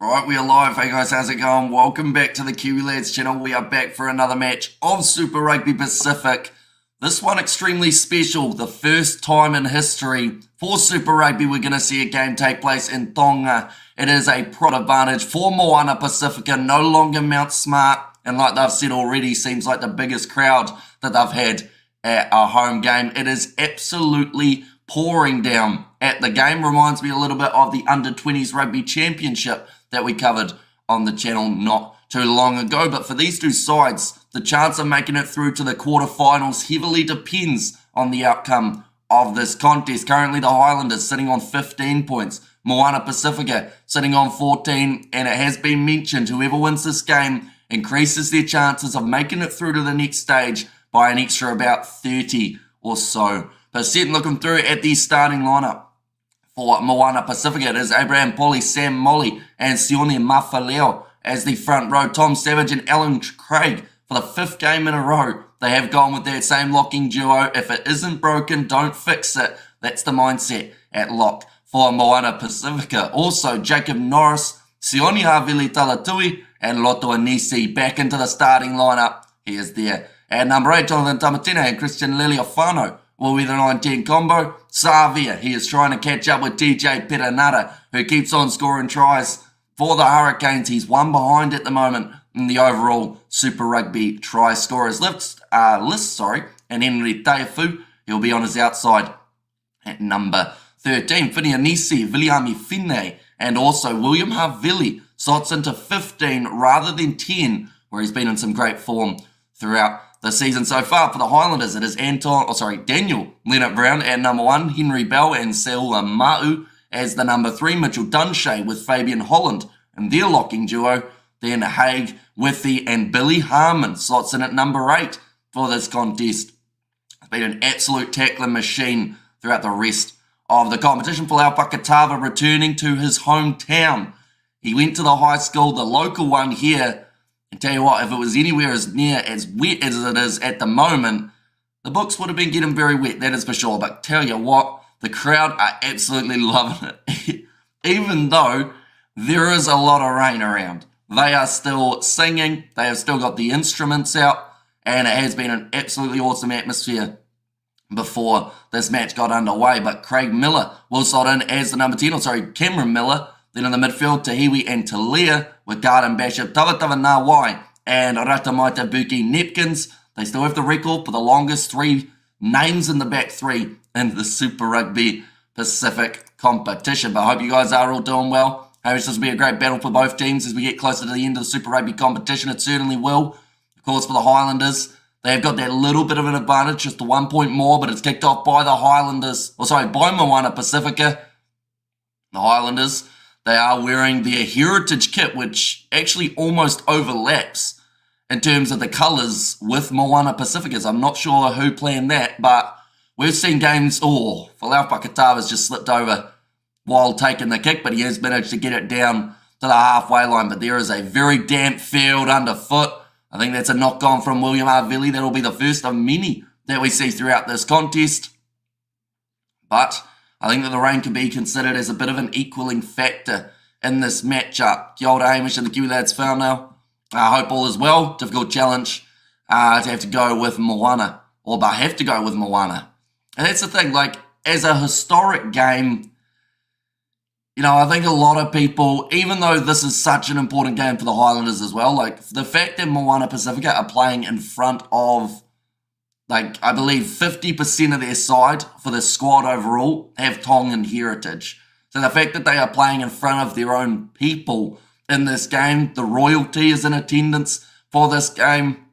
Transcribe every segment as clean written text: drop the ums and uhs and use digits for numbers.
Right, we are live. Hey guys, how's it going? Welcome back to the Kiwi Lads channel. We are back for another match of Super Rugby Pacific. This one extremely special. The first time in history for Super Rugby we're going to see a game take place in Tonga. It is a prod advantage for Moana Pasifika, no longer Mount Smart. And like they've said already, seems like the biggest crowd that they've had at a home game. It is absolutely pouring down at the game. Reminds me a little bit of the Under-20s Rugby Championship that we covered on the channel not too long ago. But for these two sides, the chance of making it through to the quarterfinals heavily depends on the outcome of this contest. Currently, the Highlanders sitting on 15 points. Moana Pasifika sitting on 14. And it has been mentioned, whoever wins this game increases their chances of making it through to the next stage by an extra about 30 or so percent. Looking through at the starting lineup for Moana Pasifika, it is Abraham Polly, Sam Molly, and Sione Mafaleo as the front row. Tom Savage and Alan Craig for the fifth game in a row. They have gone with that same locking duo. If it isn't broken, don't fix it. That's the mindset at lock for Moana Pasifika. Also, Jacob Norris, Sione Havili Talatui, and Loto Anisi back into the starting lineup. He is there. At number 8, Jonathan Tamatina and Christian Liliofano will be the 19 combo. Savia, he is trying to catch up with TJ Perenara, who keeps on scoring tries for the Hurricanes. He's one behind at the moment in the overall Super Rugby try scorers list. And Henry Taifu, he'll be on his outside at number 13. Finianisi, Viliami Fine, and also William Havili slots into 15 rather than 10, where he's been in some great form throughout the season so far. For the Highlanders, it is Daniel Leonard-Brown at number 1, Henry Bell and Seula Ma'u as the number 3, Mitchell Dunshay with Fabian Holland and their locking duo. Then Haig, Withy and Billy Harmon slots in at number 8 for this contest. It's been an absolute tackling machine throughout the rest of the competition. Folau Pakatava returning to his hometown. He went to the high school, the local one here. And tell you what, if it was anywhere as near as wet as it is at the moment, the books would have been getting very wet, that is for sure. But tell you what, the crowd are absolutely loving it. Even though there is a lot of rain around, they are still singing, they have still got the instruments out, and it has been an absolutely awesome atmosphere before this match got underway. But Craig Miller will slot in as the number 10, Cameron Miller. Then in the midfield, Tahiwi and Talia with Garden Bishop, Tavatava Nawai and Ratamaita Buki Nepkins. They still have the record for the longest 3 names in the back 3 in the Super Rugby Pacific competition. But I hope you guys are all doing well. I hope this will be a great battle for both teams as we get closer to the end of the Super Rugby competition. It certainly will. Of course, for the Highlanders, they have got that little bit of an advantage, just 1 point more, but it's kicked off by the by Moana Pasifika. The Highlanders, they are wearing their heritage kit, which actually almost overlaps in terms of the colours with Moana Pasifika's. I'm not sure who planned that, but we've seen games. Folau Pakatava's just slipped over while taking the kick, but he has managed to get it down to the halfway line. But there is a very damp field underfoot. I think that's a knock-on from William Havili. That'll be the first of many that we see throughout this contest. But I think that the rain can be considered as a bit of an equaling factor in this matchup. Kia ora, Hamish and the Kiwi Lads whānau. I hope all is well. Difficult challenge to have to go with Moana, or have to go with Moana. And that's the thing, like, as a historic game, you know, I think a lot of people, even though this is such an important game for the Highlanders as well, like, the fact that Moana Pasifika are playing in front of, like, I believe 50% of their side for the squad overall have Tongan heritage. So the fact that they are playing in front of their own people in this game, the royalty is in attendance for this game,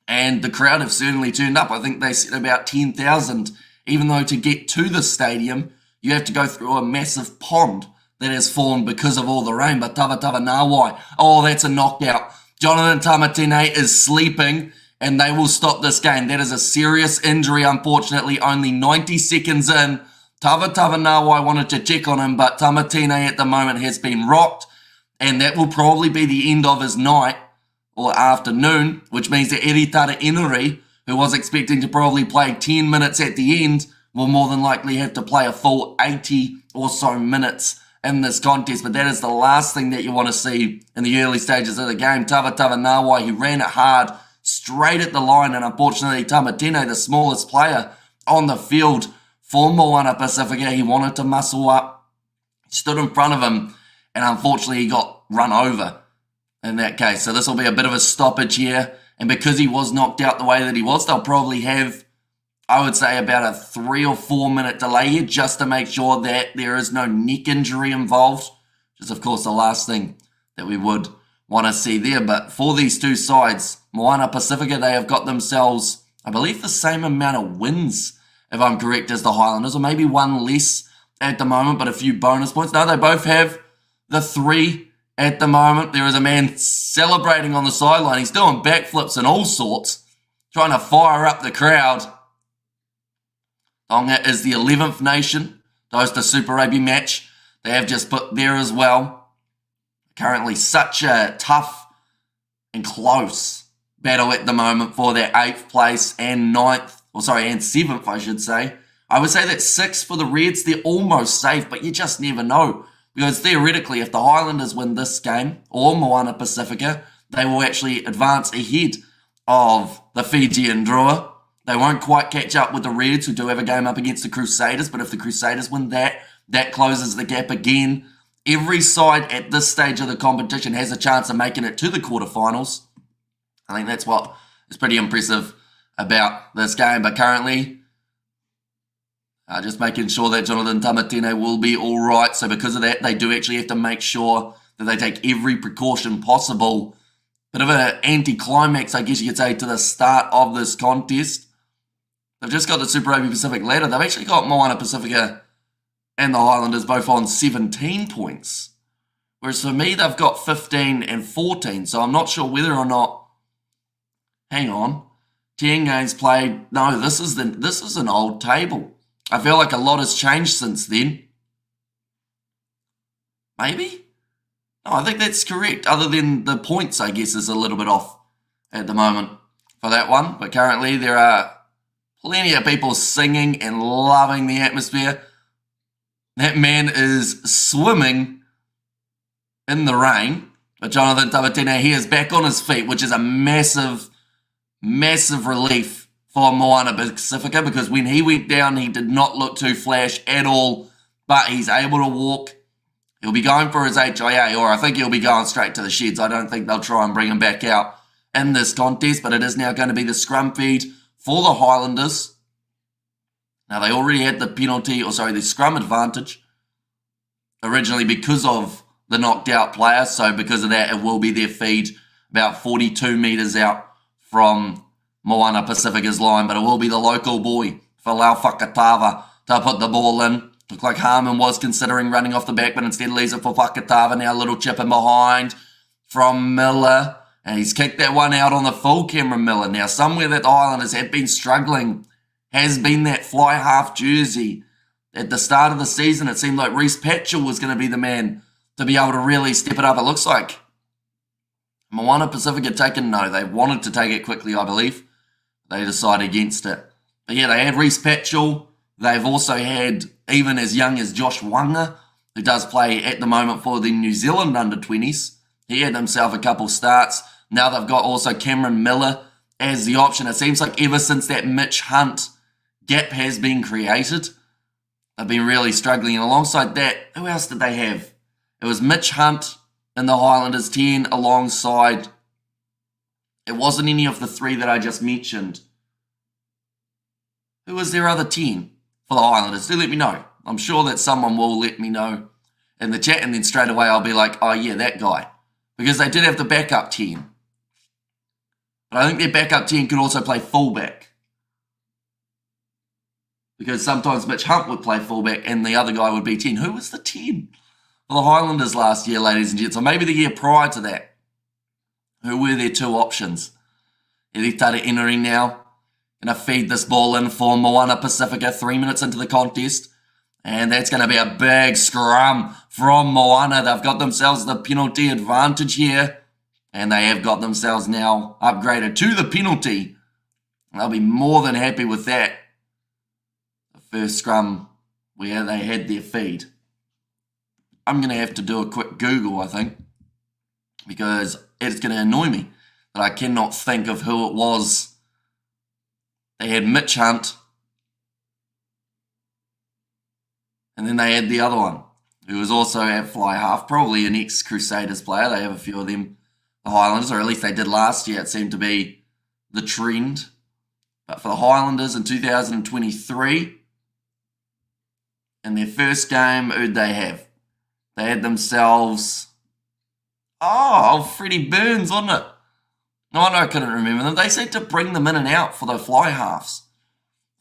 and the crowd have certainly turned up. I think they said about 10,000, even though to get to the stadium, you have to go through a massive pond that has formed because of all the rain. But Tavatava Nawai, that's a knockout. Jonathan Tamatine is sleeping, and they will stop this game. That is a serious injury, unfortunately, only 90 seconds in. Tavatava Nawai wanted to check on him, but Tamatine at the moment has been rocked, and that will probably be the end of his night or afternoon, which means that Eritara Enuri, who was expecting to probably play 10 minutes at the end, will more than likely have to play a full 80 or so minutes in this contest, but that is the last thing that you want to see in the early stages of the game. Tava Nawai, he ran it hard, straight at the line, and unfortunately Tamatene, the smallest player on the field for Moana Pasifika, he wanted to muscle up, stood in front of him, and unfortunately he got run over in that case. So this will be a bit of a stoppage here, and because he was knocked out the way that he was, they'll probably have, I would say, about a 3 or 4 minute delay here just to make sure that there is no neck injury involved, which is of course the last thing that we would want to see there. But for these two sides, Moana Pasifika, they have got themselves, I believe, the same amount of wins, if I'm correct, as the Highlanders, or maybe one less at the moment, but a few bonus points. No, they both have the 3 at the moment. There is a man celebrating on the sideline. He's doing backflips and all sorts, trying to fire up the crowd. Tonga is the 11th nation to host a Super Rugby match. They have just put there as well. Currently such a tough and close battle at the moment for their 8th place and 7th, I should say. I would say that 6 for the Reds, they're almost safe, but you just never know. Because theoretically, if the Highlanders win this game, or Moana Pasifika, they will actually advance ahead of the Fijian draw. They won't quite catch up with the Reds, who do have a game up against the Crusaders, but if the Crusaders win that, that closes the gap again. Every side at this stage of the competition has a chance of making it to the quarterfinals. I think that's what is pretty impressive about this game. But currently, just making sure that Jonathan Tamatene will be all right. So because of that, they do actually have to make sure that they take every precaution possible. Bit of an anti-climax, I guess you could say, to the start of this contest. They've just got the Super Rugby Pacific ladder. They've actually got Moana Pasifika and the Highlanders both on 17 points. Whereas for me, they've got 15 and 14. So I'm not sure whether or not... Hang on. 10 games played. No, this is an old table. I feel like a lot has changed since then. Maybe? No, I think that's correct. Other than the points, I guess, is a little bit off at the moment for that one. But currently there are plenty of people singing and loving the atmosphere. That man is swimming in the rain. But Jonathan Tamatene, he is back on his feet, which is a massive, massive relief for Moana Pasifika, because when he went down, he did not look too flash at all, but he's able to walk. He'll be going for his HIA, or I think he'll be going straight to the sheds. I don't think they'll try and bring him back out in this contest, but it is now going to be the scrum feed for the Highlanders. Now, they already had the scrum advantage originally because of the knocked out player, so because of that, it will be their feed about 42 metres out from Moana Pasifika's line, but it will be the local boy, Falau Whakatava, to put the ball in. Looked like Harmon was considering running off the back, but instead leaves it for Whakatava. Now a little chip in behind from Miller, and he's kicked that one out on the full Cameron Miller. Now somewhere that the Highlanders have been struggling has been that fly half jersey. At the start of the season, it seemed like Reece Patchell was going to be the man to be able to really step it up. It looks like Moana Pasifika they wanted to take it quickly, I believe. They decided against it. But yeah, they had Reece Patchell. They've also had, even as young as Josh Wanga, who does play at the moment for the New Zealand under-20s. He had himself a couple starts. Now they've got also Cameron Miller as the option. It seems like ever since that Mitch Hunt gap has been created, they've been really struggling. And alongside that, who else did they have? It was Mitch Hunt in the Highlanders 10 alongside... It wasn't any of the 3 that I just mentioned. Who was their other 10 for the Highlanders? Do let me know. I'm sure that someone will let me know in the chat, and then straight away I'll be like, oh yeah, that guy. Because they did have the backup 10. But I think their backup 10 could also play fullback. Because sometimes Mitch Hunt would play fullback and the other guy would be 10. Who was the 10 for the Highlanders last year, ladies and gents? Or maybe the year prior to that. Who were their 2 options? Eritare Eneri now. Going to feed this ball in for Moana Pasifika 3 minutes into the contest. And that's going to be a big scrum from Moana. They've got themselves the penalty advantage here. And they have got themselves now upgraded to the penalty. They'll be more than happy with that. The first scrum where they had their feed. I'm going to have to do a quick Google, I think, because it's going to annoy me that I cannot think of who it was. They had Mitch Hunt, and then they had the other one, who was also at fly half, probably an ex-Crusaders player. They have a few of them, the Highlanders, or at least they did last year. It seemed to be the trend. But for the Highlanders in 2023, in their first game, who'd they have? They had themselves... Oh, Freddie Burns, wasn't it? No wonder I couldn't remember them. They seem to bring them in and out for the fly halves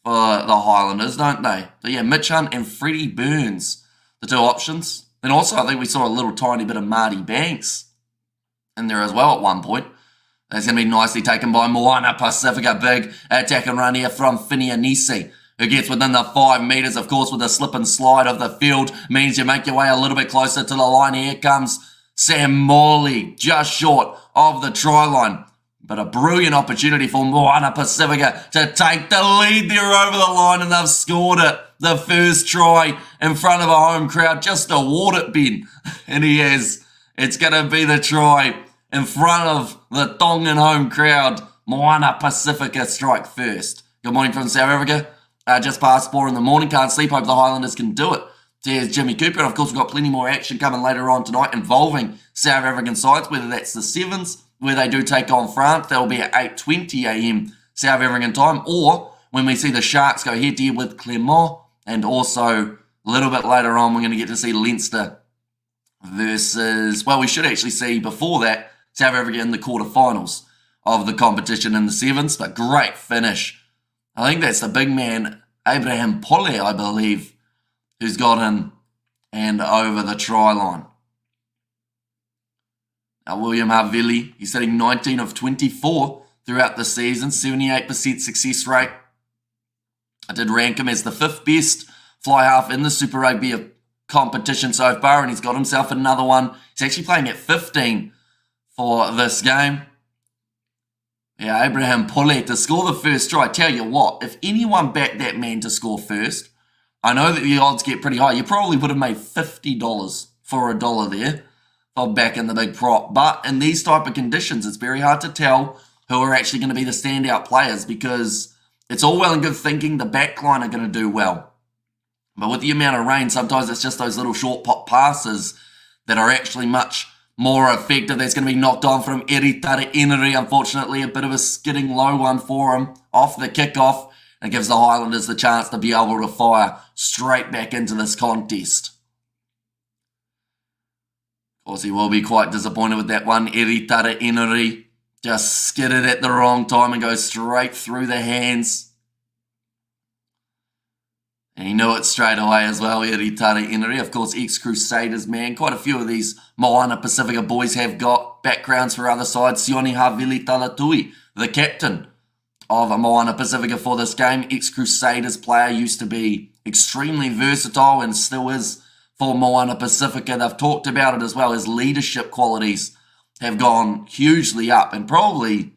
for the Highlanders, don't they? So yeah, Mitch Hunt and Freddie Burns, the two options. Then also, I think we saw a little tiny bit of Marty Banks in there as well at one point. That's going to be nicely taken by Moana Pasifika. Big attack and run here from Finianisi, who gets within the 5 metres. Of course, with the slip and slide of the field, means you make your way a little bit closer to the line. Here comes Sam Morley, just short of the try line. But a brilliant opportunity for Moana Pasifika to take the lead there over the line, and they've scored it. The first try in front of a home crowd. Just award it, Ben. And he has. It's going to be the try in front of the Tongan home crowd. Moana Pasifika strike first. Good morning from South Africa. Just past 4 in the morning. Can't sleep. Hope the Highlanders can do it. There's Jimmy Cooper. And of course, we've got plenty more action coming later on tonight involving South African sides, whether that's the Sevens, where they do take on France. That will be at 8:20 a.m. South African time. Or when we see the Sharks go head-to-head with Clermont. And also, a little bit later on, we're going to get to see Leinster versus... Well, we should actually see, before that, South Africa in the quarterfinals of the competition in the Sevens. But great finish. I think that's the big man, Abraham Pole, I believe, who's got in and over the try line. Now, William Havili, he's hitting 19 of 24 throughout the season, 78% success rate. I did rank him as the 5th best fly half in the Super Rugby competition so far, and he's got himself another one. He's actually playing at 15 for this game. Yeah, Abraham Pole to score the first try. I tell you what, if anyone backed that man to score first, I know that the odds get pretty high. You probably would have made $50 for a dollar there for backing the big prop. But in these type of conditions, it's very hard to tell who are actually going to be the standout players, because it's all well and good thinking the backline are going to do well. But with the amount of rain, sometimes it's just those little short pop passes that are actually much more effective. That's going to be knocked on from Eritare Enery. Unfortunately, a bit of a skidding low one for him off the kickoff. And it gives the Highlanders the chance to be able to fire straight back into this contest. Of course, he will be quite disappointed with that one. Eritare Enery just skidded at the wrong time and goes straight through the hands. And he knew it straight away as well, Eritare Enery. Of course, ex-Crusaders, man. Quite a few of these Moana Pasifika boys have got backgrounds for other sides. Sione Havili Talatui, the captain of Moana Pasifika for this game. Ex-Crusaders player, used to be extremely versatile and still is for Moana Pasifika. They've talked about it as well. His leadership qualities have gone hugely up, and probably,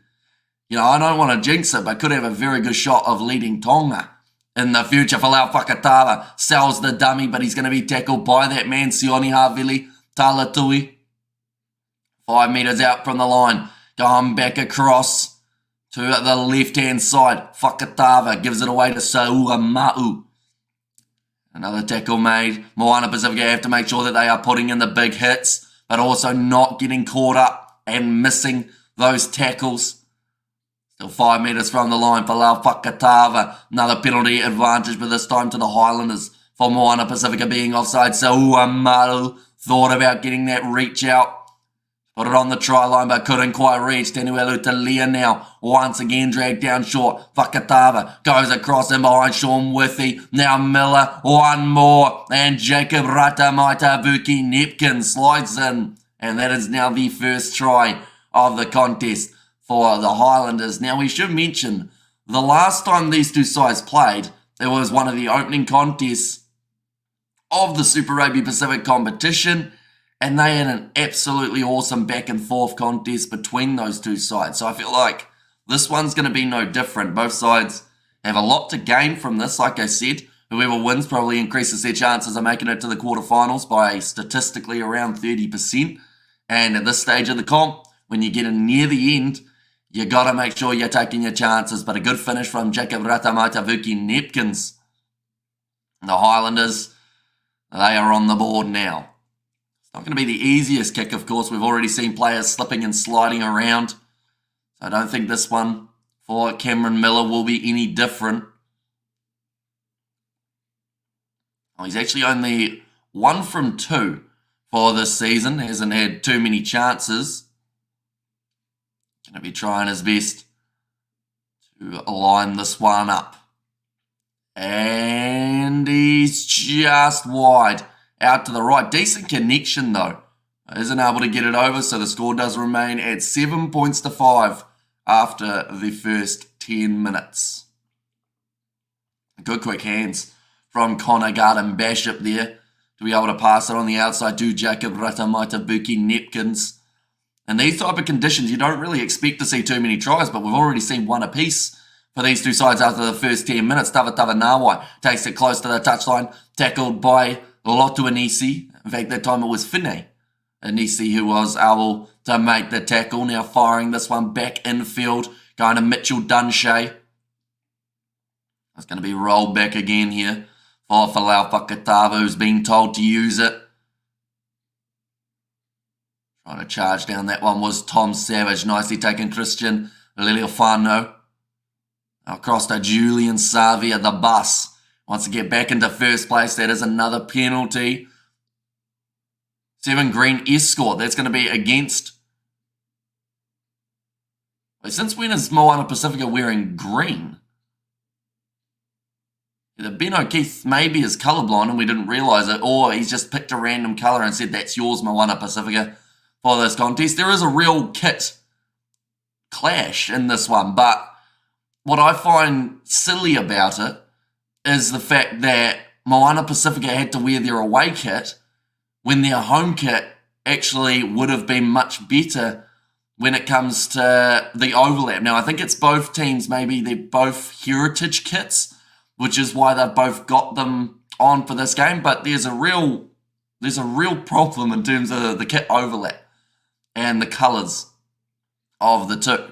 you know, I don't want to jinx it, but could have a very good shot of leading Tonga in the future. Falau Whakatala sells the dummy, but he's going to be tackled by that man, Sione Havili Talatui. 5 metres out from the line, going back across to the left-hand side. Whakatava gives it away to Saua Ma'u. Another tackle made. Moana Pasifika have to make sure that they are putting in the big hits, but also not getting caught up and missing those tackles. Still 5 metres from the line for Lau Whakatava. Another penalty advantage, but this time to the Highlanders for Moana Pasifika being offside. So Uamaru thought about getting that reach out. Put it on the try line, but couldn't quite reach. Tenuelu Talia now, once again dragged down short. Whakatava goes across and behind Sean Withy. Now Miller, one more. And Jacob Ratamaitabuki Nepkin slides in. And that is now the first try of the contest for the Highlanders. Now we should mention, the last time these two sides played, it was one of the opening contests of the Super Rugby Pacific competition. And they had an absolutely awesome back and forth contest between those two sides. So I feel like this one's going to be no different. Both sides have a lot to gain from this. Like I said, whoever wins probably increases their chances of making it to the quarterfinals by statistically around 30%. And at this stage of the comp, when you get in near the end, you got to make sure you're taking your chances. But a good finish from Jacob Ratamaitavuki Nepkins. The Highlanders, they are on the board now. It's not going to be the easiest kick, of course. We've already seen players slipping and sliding around. So I don't think this one for Cameron Miller will be any different. Oh, he's actually only 1 from 2 for this season. Hasn't had too many chances. Going to be trying his best to line this one up. And he's just wide. Out to the right. Decent connection, though. Isn't able to get it over, so the score does remain at 7 points to 5 after the first 10 minutes. Good quick hands from Connor Garden Bishop there to be able to pass it on the outside to Jacob Ratamaitavuki Nepkins. In these type of conditions, you don't really expect to see too many tries, but we've already seen one apiece for these two sides after the first 10 minutes. Tavatava Nawai takes it close to the touchline, tackled by Lotu Anisi. In fact, that time it was Fine Anisi who was able to make the tackle. Now firing this one back infield, going to Mitchell Dunshay. It's going to be rolled back again here for Falau Fakatava, who's been told to use it. Trying to charge down that one was Tom Savage. Nicely taken Christian Liliofano. Across to Julian Savia, the bus. Wants to get back into first place. That is another penalty. 7 green escort. That's going to be against... Wait, since when is Moana Pasifika wearing green? Either Ben O'Keefe maybe is colourblind and we didn't realise it, or he's just picked a random colour and said that's yours, Moana Pasifika, for this contest. There is a real kit clash in this one, but what I find silly about it is the fact that Moana Pasifika had to wear their away kit when their home kit actually would have been much better when it comes to the overlap. Now, I think it's both teams, maybe they're both heritage kits, which is why they've both got them on for this game, but there's a real problem in terms of the kit overlap and the colours of the two.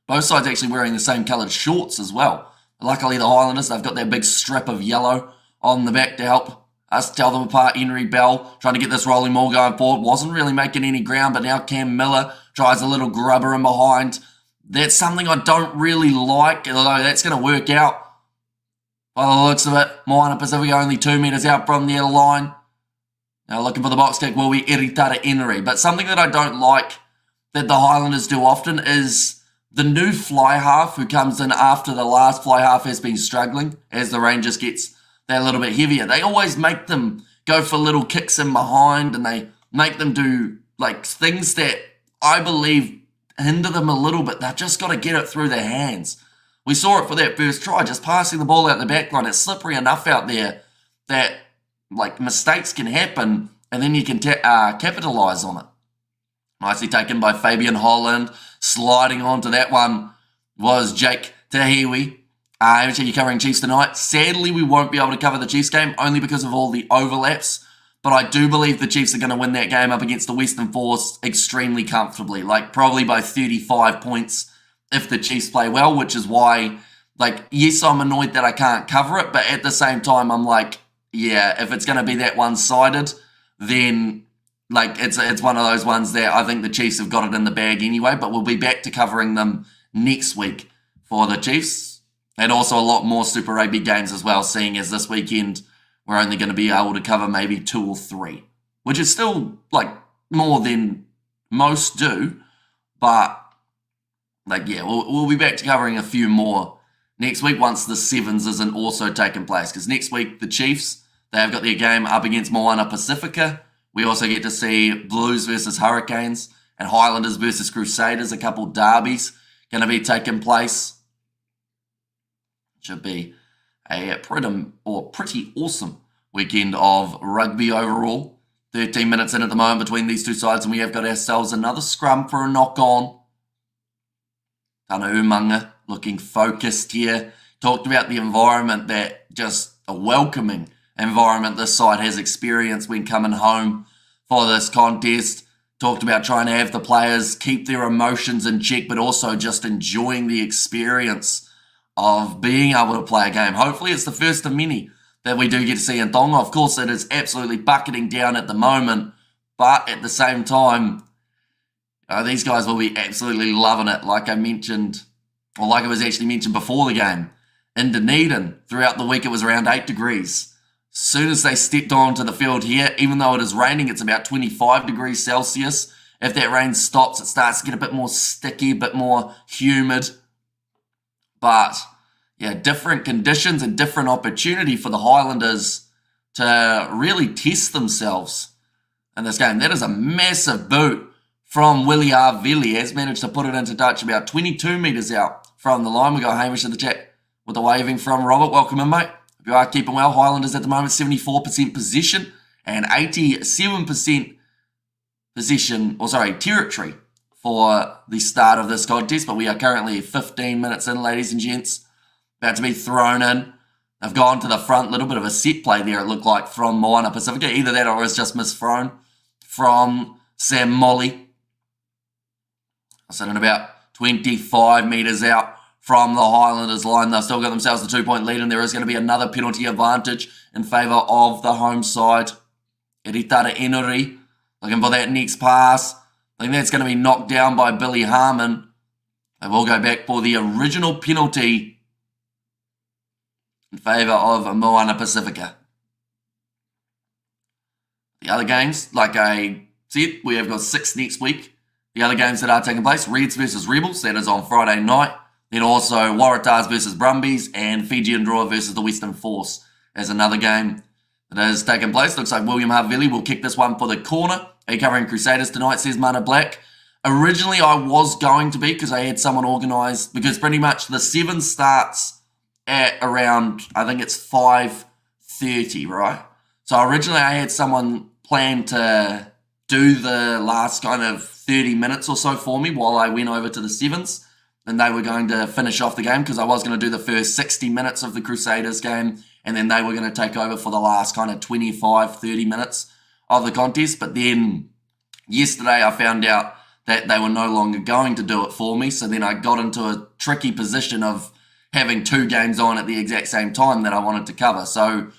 Both sides actually wearing the same coloured shorts as well. Luckily, the Highlanders, they've got that big strip of yellow on the back to help us tell them apart. Henry Bell trying to get this rolling ball going forward. Wasn't really making any ground, but now Cam Miller tries a little grubber in behind. That's something I don't really like, although that's going to work out. By the looks of it, Moana Pasifika only 2 metres out from their line. Now looking for the box kick will be Eritara Emery. But something that I don't like that the Highlanders do often is the new fly half who comes in after the last fly half has been struggling as the Rangers gets that little bit heavier. They always make them go for little kicks in behind and they make them do like things that I believe hinder them a little bit. They've just got to get it through their hands. We saw it for that first try, just passing the ball out the back line. It's slippery enough out there that like mistakes can happen and then you can capitalise on it. Nicely taken by Fabian Holland. Sliding onto that one was Jake Tahiwi. You're covering Chiefs tonight. Sadly, we won't be able to cover the Chiefs game only because of all the overlaps. But I do believe the Chiefs are going to win that game up against the Western Force extremely comfortably. Like probably by 35 points if the Chiefs play well, which is why, like, yes, I'm annoyed that I can't cover it. But at the same time, I'm like, yeah, if it's going to be that one-sided, then... like, it's one of those ones that I think the Chiefs have got it in the bag anyway, but we'll be back to covering them next week for the Chiefs. And also a lot more Super Rugby games as well, seeing as this weekend we're only going to be able to cover maybe 2 or 3, which is still, like, more than most do. But, like, yeah, we'll be back to covering a few more next week once the Sevens isn't also taking place. Because next week, the Chiefs, they have got their game up against Moana Pasifika. We also get to see Blues versus Hurricanes and Highlanders versus Crusaders, a couple derbies going to be taking place. Should be a pretty awesome weekend of rugby overall. 13 minutes in at the moment between these two sides, and we have got ourselves another scrum for a knock-on. Tana Umanga looking focused here. Talked about the environment that just a welcoming environment this side has experienced when coming home for this contest. Talked about trying to have the players keep their emotions in check, but also just enjoying the experience of being able to play a game. Hopefully it's the first of many that we do get to see in Tonga. Of course, it is absolutely bucketing down at the moment, but at the same time, these guys will be absolutely loving it. Like I mentioned, or like it was actually mentioned before the game, in Dunedin, throughout the week it was around 8 degrees. As soon as they stepped onto the field here, even though it is raining, it's about 25 degrees Celsius. If that rain stops, it starts to get a bit more sticky, a bit more humid. But, yeah, different conditions and different opportunity for the Highlanders to really test themselves in this game. That is a massive boot from Willie Arvili. Has managed to put it into touch about 22 metres out from the line. We got Hamish in the chat with the waving from Robert. Welcome in, mate. You are keeping well. Highlanders at the moment 74% possession and 87% territory for the start of this contest. But we are currently 15 minutes in, ladies and gents. About to be thrown in. They've gone to the front. Little bit of a set play there, it looked like, from Moana Pasifika. Either that or it's just misthrown from Sam Molly. Sitting about 25 metres out from the Highlanders line. They've still got themselves a 2-point lead, and there is going to be another penalty advantage in favour of the home side. Eritara Enori looking for that next pass. I think that's going to be knocked down by Billy Harmon. They will go back for the original penalty in favour of Moana Pasifika. The other games, like I said, we have got 6 next week. The other games that are taking place, Reds versus Rebels, that is on Friday night. Then also Waratahs versus Brumbies and Fijian Draw versus the Western Force as another game that is taking place. Looks like William Harvili will kick this one for the corner. Are you covering Crusaders tonight, says Mana Black. Originally I was going to be, because I had someone organised, because pretty much the 7 starts at around, I think it's 5:30, right? So originally I had someone planned to do the last kind of 30 minutes or so for me while I went over to the 7s. And they were going to finish off the game, because I was going to do the first 60 minutes of the Crusaders game, and then they were going to take over for the last kind of 25, 30 minutes of the contest. But then yesterday I found out that they were no longer going to do it for me, so then I got into a tricky position of having 2 games on at the exact same time that I wanted to cover. So,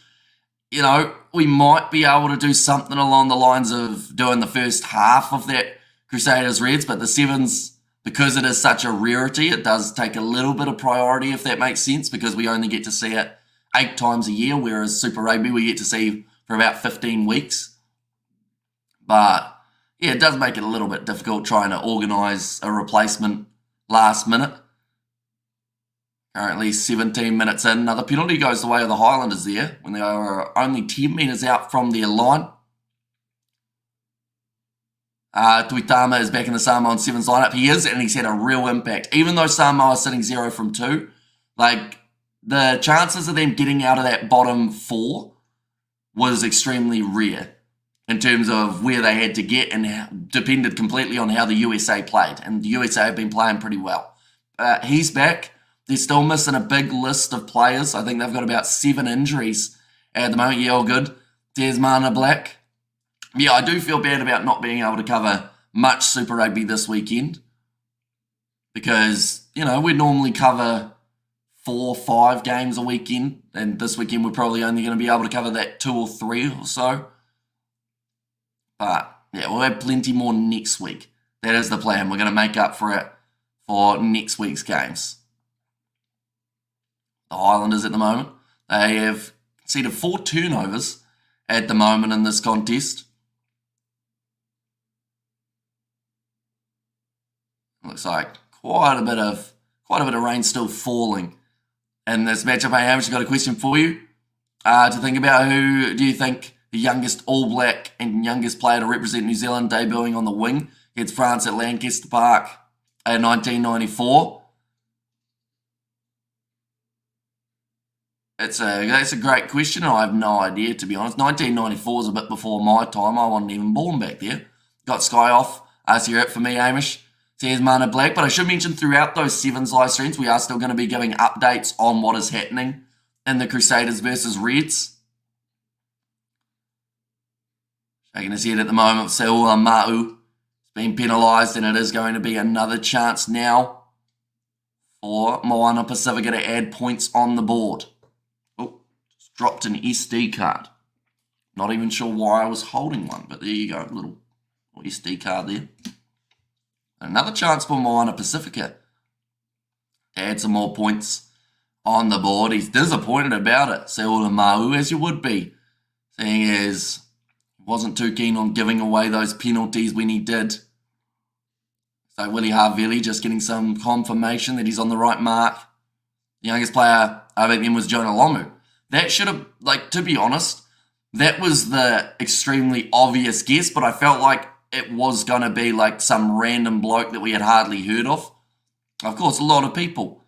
you know, we might be able to do something along the lines of doing the first half of that Crusaders Reds, but the 7s, because it is such a rarity, it does take a little bit of priority, if that makes sense, because we only get to see it 8 times a year, whereas Super Rugby we get to see for about 15 weeks. But, yeah, it does make it a little bit difficult trying to organise a replacement last minute. Currently 17 minutes in. Another penalty goes the way of the Highlanders there, when they are only 10 metres out from their line. Tuitama is back in the Samoan 7s lineup. He is, and he's had a real impact. Even though Samoa is sitting 0 from 2, like, the chances of them getting out of that bottom 4 was extremely rare in terms of where they had to get, and depended completely on how the USA played. And the USA have been playing pretty well. He's back. They're still missing a big list of players. I think they've got about 7 injuries at the moment. Yeah, all good. There's Mana Black. Yeah, I do feel bad about not being able to cover much Super Rugby this weekend, because, you know, we normally cover 4 or 5 games a weekend, and this weekend we're probably only going to be able to cover that 2 or 3 or so. But, yeah, we'll have plenty more next week. That is the plan. We're going to make up for it for next week's games. The Highlanders at the moment, they have conceded 4 turnovers at the moment in this contest. Looks like quite a bit of rain still falling in this matchup. Hey, Hamish, got a question for you to think about. Who do you think the youngest All Black and youngest player to represent New Zealand, debuting on the wing against France at Lancaster Park in 1994? That's a great question, and I have no idea, to be honest. 1994 is a bit before my time. I wasn't even born back there. Got Sky off. You're it for me, Hamish. Says Mana Black. But I should mention, throughout those 7s live streams, we are still going to be giving updates on what is happening in the Crusaders versus Reds. Shaking his head at the moment. Seula Ma'u has been penalised, and it is going to be another chance now for Moana Pasifika to add points on the board. Oh, just dropped an SD card. Not even sure why I was holding one, but there you go, little SD card there. Another chance for Moana Pasifika to add some more points on the board. He's disappointed about it, Seula Ma'u, as you would be, seeing as he wasn't too keen on giving away those penalties when he did. So Willie Havili just getting some confirmation that he's on the right mark. The youngest player over then was Jonah Lomu. That should have, to be honest, that was the extremely obvious guess, but I felt like it was going to be some random bloke that we had hardly heard of. Of course, a lot of people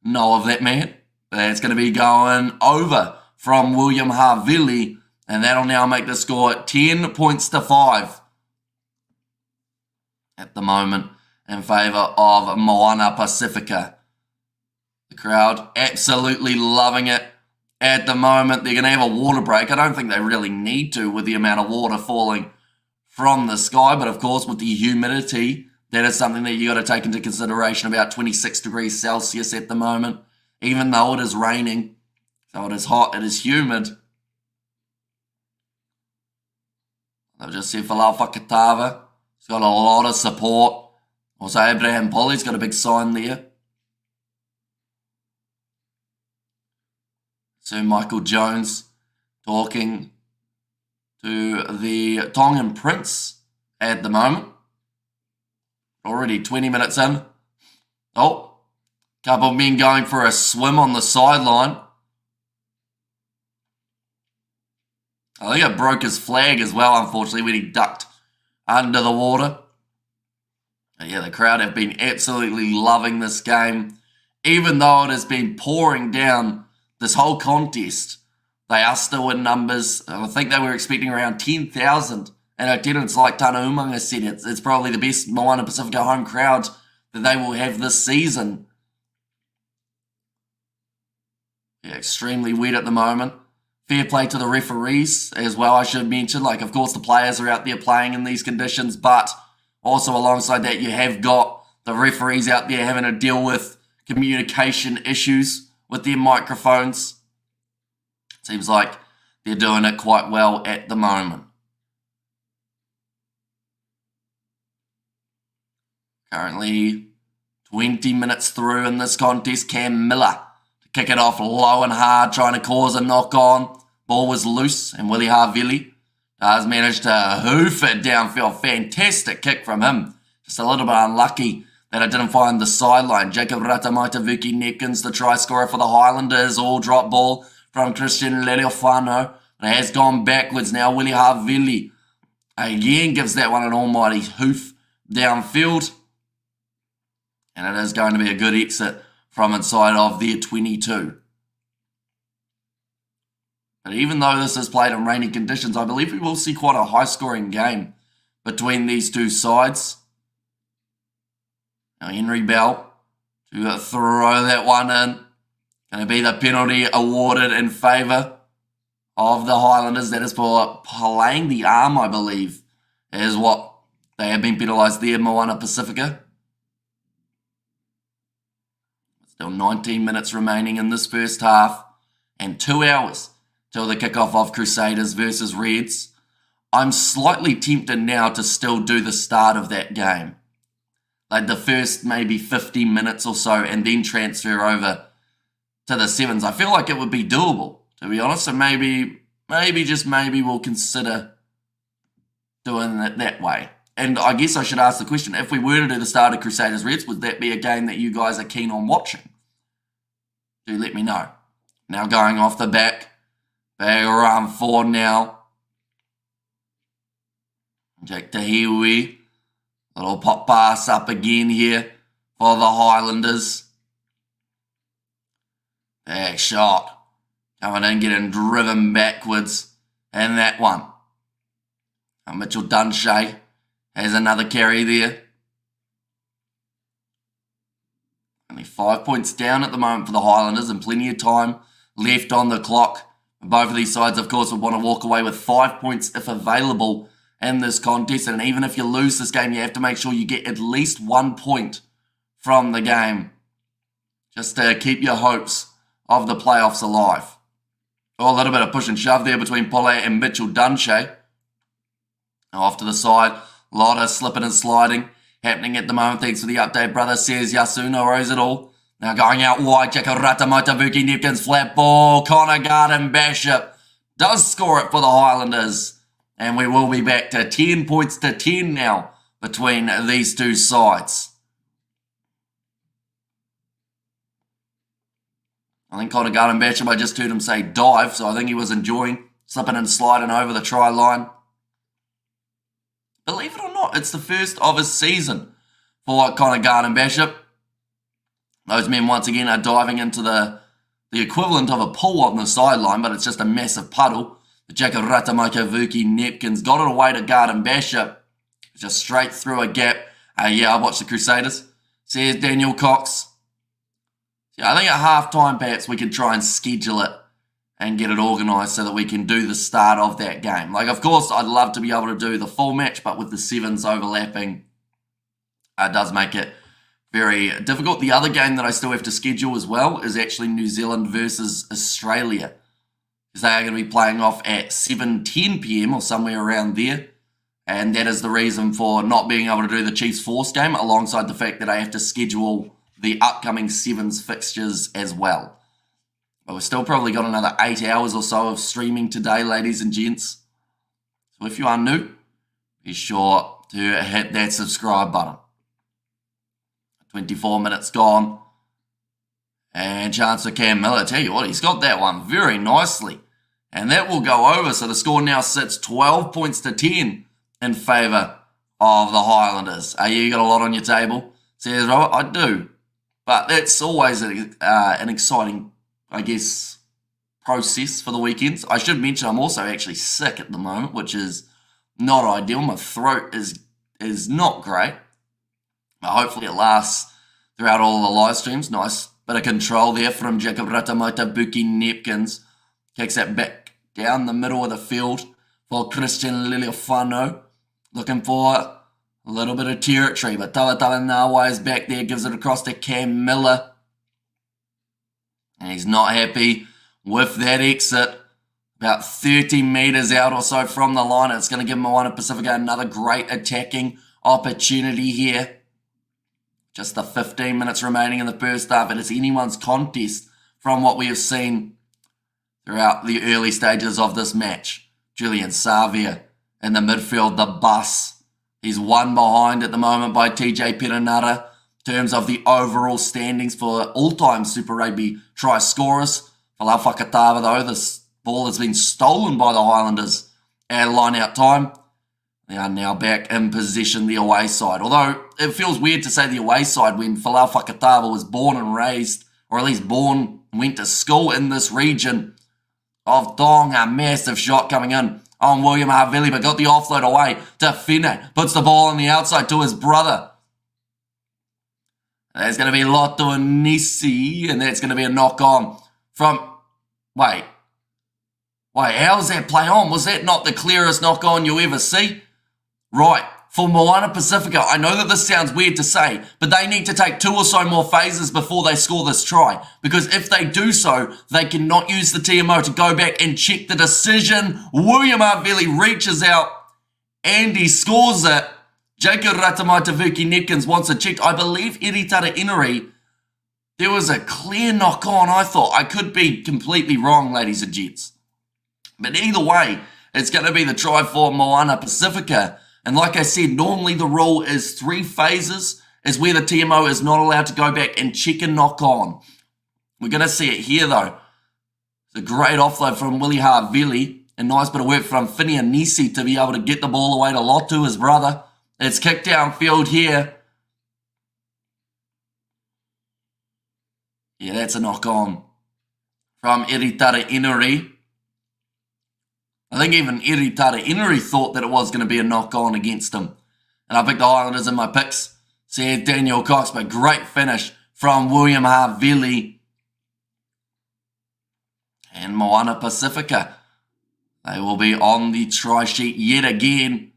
know of that man. That's going to be going over from William Havili, and that'll now make the score 10 points to 5 at the moment in favour of Moana Pasifika. The crowd absolutely loving it at the moment. They're going to have a water break. I don't think they really need to with the amount of water falling from the sky, but of course with the humidity, that is something that you got to take into consideration. About 26 degrees Celsius at the moment, even though it is raining. So it is hot, it is humid. They've just said Falau Fakatava. He's got a lot of support. Also, Abraham Polly's got a big sign there. Sir Michael Jones talking to the Tongan Prince at the moment. Already 20 minutes in. Oh, couple of men going for a swim on the sideline. I think it broke his flag as well, unfortunately, when he ducked under the water. But yeah, the crowd have been absolutely loving this game. Even though it has been pouring down this whole contest, they are still in numbers. I think they were expecting around 10,000 in attendance. Like Tana Umanga said, it's probably the best Moana Pasifika home crowd that they will have this season. Yeah, extremely wet at the moment. Fair play to the referees as well, I should mention. Of course, the players are out there playing in these conditions, but also alongside that, you have got the referees out there having to deal with communication issues with their microphones. Seems like they're doing it quite well at the moment. Currently 20 minutes through in this contest. Cam Miller to kick it off low and hard, trying to cause a knock-on. Ball was loose, and Willie Havili has managed to hoof it downfield. Fantastic kick from him. Just a little bit unlucky that it didn't find the sideline. Jacob Ratamaitavuki Neckins, the try scorer for the Highlanders. All drop ball from Christian Leleofano. It has gone backwards now. Willie Havili again gives that one an almighty hoof downfield. And it is going to be a good exit from inside of their 22. But even though this is played in rainy conditions, I believe we will see quite a high-scoring game between these two sides. Now Henry Bell to throw that one in. Going to be the penalty awarded in favour of the Highlanders. That is for playing the arm, I believe, is what they have been penalised there, Moana Pasifika. Still 19 minutes remaining in this first half and 2 hours till the kickoff of Crusaders versus Reds. I'm slightly tempted now to still do the start of that game. The first maybe 15 minutes or so and then transfer over to the sevens. I feel like it would be doable, to be honest. So maybe we'll consider doing it that way. And I guess I should ask the question, if we were to do the start of Crusaders Reds, would that be a game that you guys are keen on watching? Do let me know. Now going off the back around 4 now. Jack Tahiwi. Little pop pass up again here for the Highlanders. Back shot. Coming in, getting driven backwards. And that one. And Mitchell Dunshay has another carry there. Only 5 points down at the moment for the Highlanders and plenty of time left on the clock. Both of these sides, of course, would want to walk away with 5 points if available in this contest. And even if you lose this game, you have to make sure you get at least 1 point from the game, just to keep your hopes of the playoffs alive. Oh, a little bit of push and shove there between Pole and Mitchell Dunshea. Off to the side, a lot of slipping and sliding happening at the moment. Thanks for the update, brother, says Yasuna Rose it all. Now going out wide, Jakarata Motavuki Nipkins, flat ball, Connor Garden Bishop does score it for the Highlanders. And we will be back to 10 points to 10 now between these two sides. I think Connor Garden Bishop, I just heard him say dive, so I think he was enjoying slipping and sliding over the try line. Believe it or not, it's the first of his season for Connor Garden Bishop. Those men once again are diving into the equivalent of a pool on the sideline, but it's just a massive puddle. The Jakarata Motavuki Nepkins got it away to Garden Bishop, just straight through a gap. Yeah, I watched the Crusaders, says Daniel Cox. Yeah, I think at half-time perhaps we could try and schedule it and get it organised so that we can do the start of that game. Like, of course, I'd love to be able to do the full match, but with the sevens overlapping, it does make it very difficult. The other game that I still have to schedule as well is actually New Zealand versus Australia, because they are going to be playing off at 7:10 p.m. or somewhere around there. And that is the reason for not being able to do the Chiefs Force game, alongside the fact that I have to schedule the upcoming sevens fixtures as well. But we've still probably got another 8 hours or so of streaming today, ladies and gents. So if you are new, be sure to hit that subscribe button. 24 minutes gone. And chance for Cam Miller. Tell you what, he's got that one very nicely. And that will go over. So the score now sits 12 points to 10 in favour of the Highlanders. You got a lot on your table, says Robert. I do. But that's always an exciting, I guess, process for the weekends. I should mention I'm also actually sick at the moment, which is not ideal. My throat is not great. But hopefully it lasts throughout all the live streams. Nice bit of control there from Jakarata Motavuki Nepkins. Kicks that back down the middle of the field for Christian Liliofano. Looking for a little bit of territory, but Talatala Nawa is back there, gives it across to Cam Miller. And he's not happy with that exit. About 30 metres out or so from the line. It's going to give Moana Pasifika another great attacking opportunity here. Just the 15 minutes remaining in the first half. It is anyone's contest from what we have seen throughout the early stages of this match. Julian Savia in the midfield, the bus. He's one behind at the moment by TJ Perenara in terms of the overall standings for all-time Super Rugby try scorers. Falau Fakatava, though, this ball has been stolen by the Highlanders at line-out time. They are now back in possession, the away side. Although it feels weird to say the away side when Falau Fakatava was born and raised, or at least went to school in this region of Tonga. Massive shot coming in on William Havili, but got the offload away to Fine. Puts the ball on the outside to his brother. There's going to be Lotto and Nisi, and that's going to be a knock-on from... Wait, how's that play on? Was that not the clearest knock-on you ever see? Right, for Moana Pasifika, I know that this sounds weird to say, but they need to take 2 or so more phases before they score this try. Because if they do so, they cannot use the TMO to go back and check the decision. William Havili reaches out and he scores it. Jacob Ratamaitavuki Nepkins wants it checked. I believe Eritara Inari, there was a clear knock-on, I thought. I could be completely wrong, ladies and gents. But either way, it's going to be the try for Moana Pasifika. And like I said, normally the rule is 3 phases is where the TMO is not allowed to go back and check a knock-on. We're going to see it here, though. It's a great offload from Willie Havili. A nice bit of work from Finia Nisi to be able to get the ball away to Lotu, his brother. It's kicked downfield here. Yeah, that's a knock-on from Eritara Inari. I think even Eritara Inari thought that it was going to be a knock-on against him. And I picked the Highlanders in my picks. Said Daniel Cox, but great finish from William Havili. and Moana Pasifika. They will be on the try sheet yet again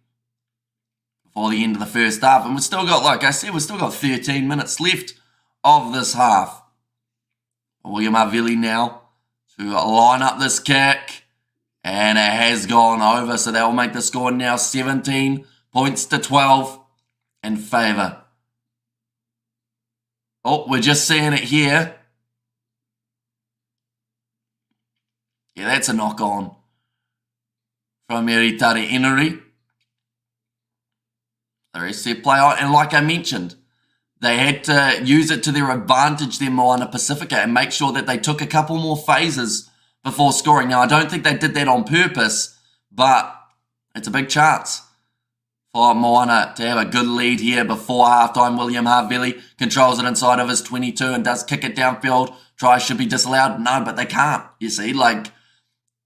before the end of the first half. And we've still got, like I said, we've still got 13 minutes left of this half. William Havili now to line up this kick. And it has gone over. So that will make the score now 17 points to 12 in favour. Oh, we're just seeing it here. Yeah, that's a knock on from Eritare Eneri. The rest of their play on. And like I mentioned, they had to use it to their advantage, their Moana Pasifika, and make sure that they took a couple more phases before scoring. Now, I don't think they did that on purpose, but it's a big chance for Moana to have a good lead here before halftime. William Havili controls it inside of his 22 and does kick it downfield. Try should be disallowed. No, but they can't. You see, like,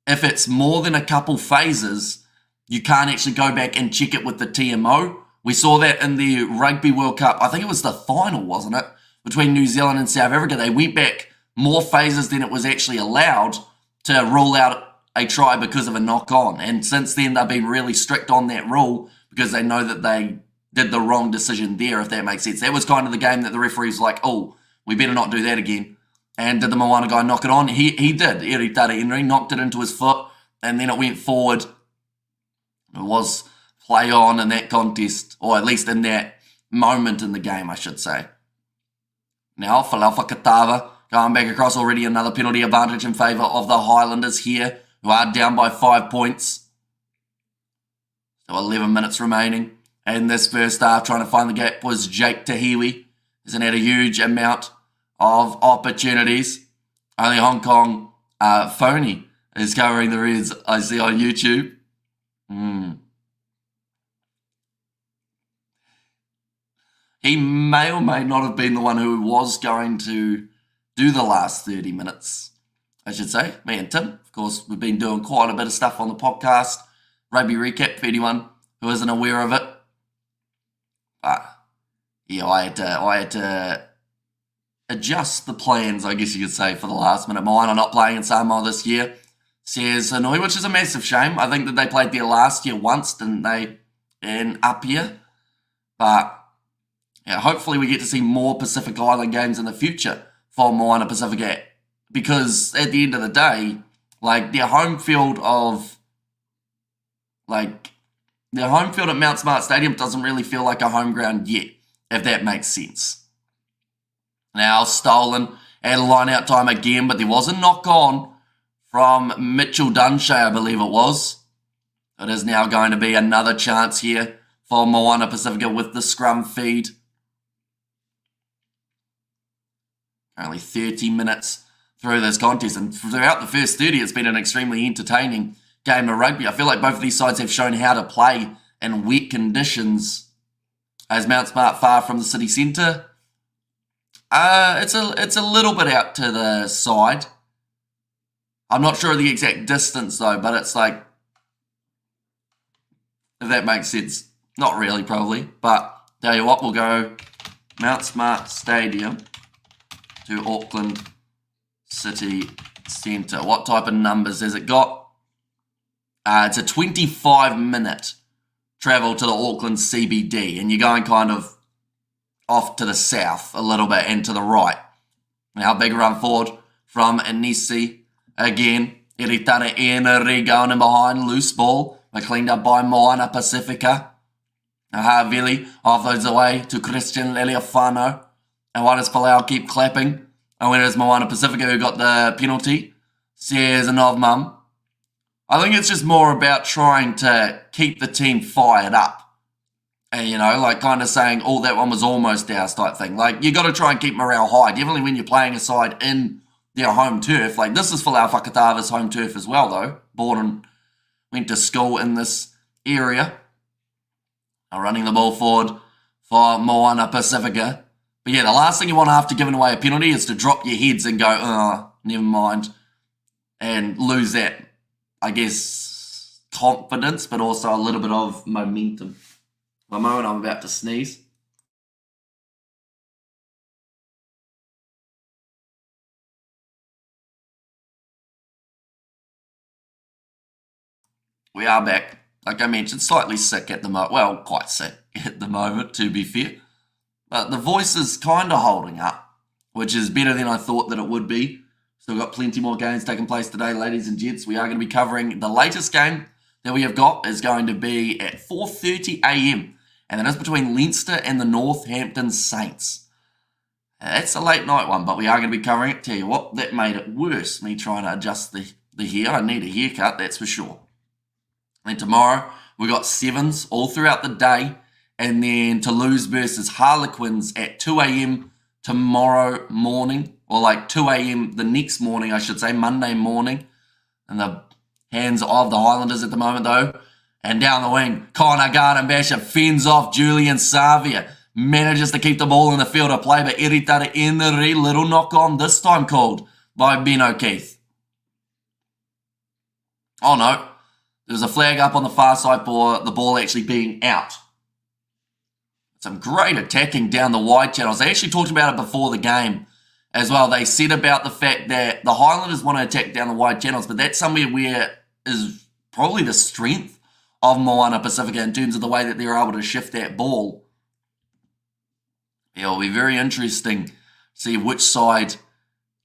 if it's more than a couple phases, you can't actually go back and check it with the TMO. We saw that in the Rugby World Cup. I think it was the final, wasn't it? Between New Zealand and South Africa. They went back more phases than it was actually allowed to rule out a try because of a knock-on. And since then, they've been really strict on that rule because they know that they did the wrong decision there, if that makes sense. That was kind of the game that the referee's like, oh, we better not do that again. And did the Moana guy knock it on? He did. Eritare Eneri knocked it into his foot, and then it went forward. It was play on in that contest, or at least in that moment in the game, I should say. Now, Falaufa Katava going back across, already another penalty advantage in favour of the Highlanders here, who are down by 5 points. So 11 minutes remaining. And this first half, trying to find the gap was Jake Tahiwi. Hasn't had a huge amount of opportunities. Only Hong Kong Phony is covering the Reds, I see on YouTube. He may or may not have been the one who was going to do the last 30 minutes, I should say. Me and Tim, of course, we've been doing quite a bit of stuff on the podcast. Rugby recap for anyone who isn't aware of it. But yeah, I had to adjust the plans, I guess you could say, for the last minute. Moana not playing in Samoa this year, says Hanoi, which is a massive shame. I think that they played there last year once, didn't they, in Apia? But yeah, hopefully we get to see more Pacific Island games in the future for Moana Pasifika, because at the end of the day, like, their home field at Mount Smart Stadium doesn't really feel like a home ground yet, if that makes sense. Now stolen at line-out time again, but there was a knock-on from Mitchell Dunshay, I believe it was. It is now going to be another chance here for Moana Pasifika with the scrum feed. Only 30 minutes through this contest, and throughout the first 30, it's been an extremely entertaining game of rugby. I feel like both of these sides have shown how to play in wet conditions. As Mount Smart far from the city centre? It's a little bit out to the side. I'm not sure of the exact distance though, but it's like, if that makes sense. Not really, probably. But tell you what, we'll go Mount Smart Stadium to Auckland City Centre. What type of numbers has it got? It's a 25-minute travel to the Auckland CBD, and you're going kind of off to the south a little bit and to the right. Now, big run forward from Anisi again. Eritare Eneri going in behind, loose ball, but cleaned up by Moana Pasifika. Havili off those away to Christian Leliafano. And why does Palau keep clapping? And when it is Moana Pasifika who got the penalty, says Novmum. I think it's just more about trying to keep the team fired up. And, you know, like kind of saying, oh, that one was almost ours type thing. Like, you got to try and keep morale high. Definitely when you're playing a side in their home turf. Like, this is Falau Fakatava's home turf as well, though. Born and went to school in this area. Now running the ball forward for Moana Pasifika. But yeah, the last thing you want after giving away a penalty is to drop your heads and go, oh, never mind. And lose that, I guess, confidence, but also a little bit of momentum. One moment, I'm about to sneeze. We are back. Like I mentioned, slightly sick at the moment. Well, quite sick at the moment, to be fair. But the voice is kind of holding up, which is better than I thought that it would be. Still got plenty more games taking place today, ladies and gents. We are going to be covering the latest game that we have got is going to be at 4:30 a.m. And that is between Leinster and the Northampton Saints. That's a late night one, but we are going to be covering it. Tell you what, that made it worse, me trying to adjust the hair. I need a haircut, that's for sure. And tomorrow, we got sevens all throughout the day. And then Toulouse versus Harlequins at 2 a.m. tomorrow morning. Or like 2 a.m. the next morning, I should say, Monday morning. In the hands of the Highlanders at the moment, though. And down the wing, Connor Garden-Basher fends off Julian Savia. Manages to keep the ball in the field of play, but Eritare Enri, little knock on, this time called by Ben O'Keefe. Oh no. There's a flag up on the far side for the ball actually being out. Some great attacking down the wide channels. They actually talked about it before the game as well. They said about the fact that the Highlanders want to attack down the wide channels, but that's somewhere where is probably the strength of Moana Pasifika in terms of the way that they're able to shift that ball. It'll be very interesting to see which side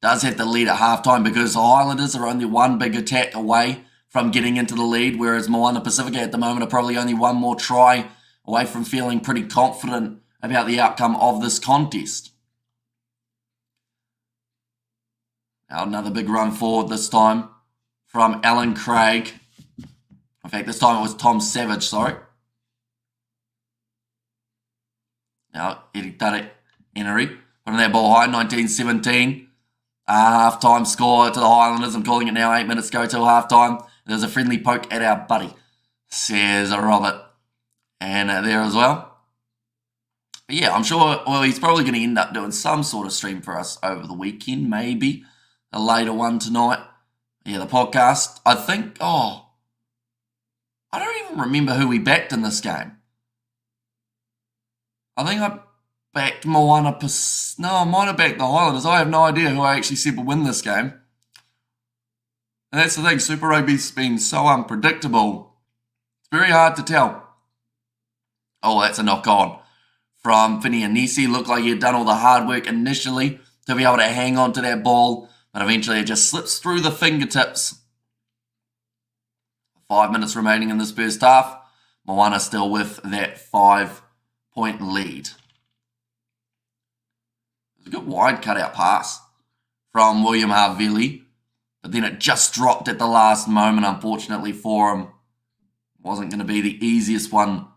does have the lead at halftime, because the Highlanders are only one big attack away from getting into the lead, whereas Moana Pasifika at the moment are probably only one more try away from feeling pretty confident about the outcome of this contest. Now another big run forward this time from Alan Craig. In fact, this time it was Tom Savage, sorry. Now, Eritare Enri putting that ball high, 19-17. Half-time score to the Highlanders. I'm calling it now, 8 minutes go till half-time. There's a friendly poke at our buddy, says Robert. And there as well. But yeah, I'm sure, well, he's probably going to end up doing some sort of stream for us over the weekend, maybe. A later one tonight. Yeah, the podcast. I think, I don't even remember who we backed in this game. I think I backed Moana Pasifika. No, I might have backed the Highlanders. I have no idea who I actually said would win this game. And that's the thing, Super Rugby's been so unpredictable. It's very hard to tell. Oh, that's a knock on from Finney Anisi. Looked like he had done all the hard work initially to be able to hang on to that ball, but eventually it just slips through the fingertips. 5 minutes remaining in this first half. Moana still with that 5-point lead. It was a good wide cutout pass from William Havili, but then it just dropped at the last moment, unfortunately for him. Wasn't going to be the easiest one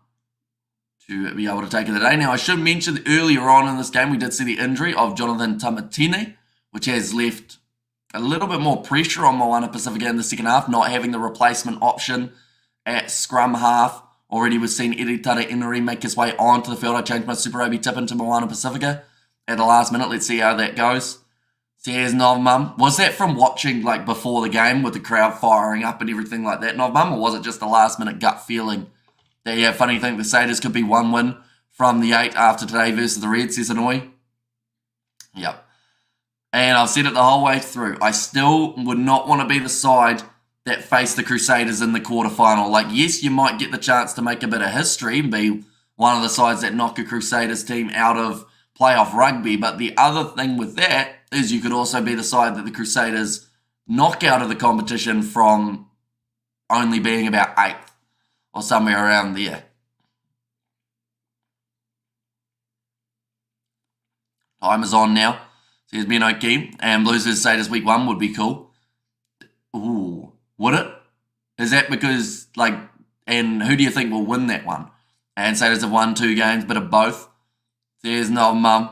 to be able to take it today. Now, I should mention that earlier on in this game, we did see the injury of Jonathan Tamatine, which has left a little bit more pressure on Moana Pasifika in the second half, not having the replacement option at scrum half. Already we've seen Eritare Enri make his way onto the field. I changed my Super Rugby tip into Moana Pasifika at the last minute. Let's see how that goes. Says Novmum. Was that from watching like before the game with the crowd firing up and everything like that, Novmum, or was it just a last minute gut feeling? Yeah, funny thing, the Satyrs could be one win from the 8 after today versus the Reds, says Annoy. Yep. And I've said it the whole way through. I still would not want to be the side that faced the Crusaders in the quarterfinal. Like, yes, you might get the chance to make a bit of history and be one of the sides that knock a Crusaders team out of playoff rugby. But the other thing with that is you could also be the side that the Crusaders knock out of the competition from only being about 8th. Or somewhere around there. Time is on now. Says Ben O'Keefe. And Blues vs Satyrs week 1 would be cool. Ooh. Would it? Is that because, like, and who do you think will win that one? And Satyrs have won 2 games, but of both. Says no mum.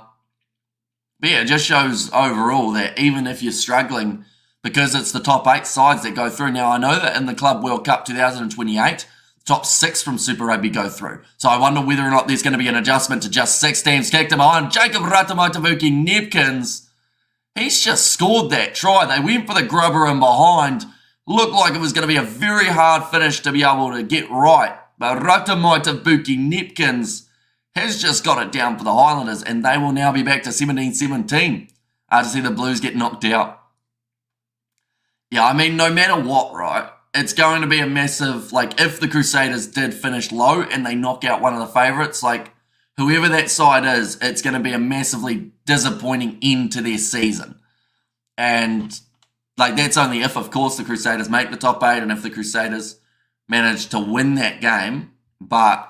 But yeah, it just shows overall that even if you're struggling, because it's the top 8 sides that go through. Now, I know that in the Club World Cup 2028, top 6 from Super Rugby go through. So I wonder whether or not there's going to be an adjustment to just 6 teams. Kicked him on. Jacob Ratamaitavuki Nepkins. He's just scored that try. They went for the grubber in behind. Looked like it was going to be a very hard finish to be able to get right. But Ratamaitavuki Nepkins has just got it down for the Highlanders. And they will now be back to 17-17 to see the Blues get knocked out. Yeah, I mean, no matter what, right? it's going to be a massive, like, if the Crusaders did finish low and they knock out one of the favourites, like, whoever that side is, it's going to be a massively disappointing end to their season. And, like, that's only if, of course, the Crusaders make the top 8 and if the Crusaders manage to win that game. But,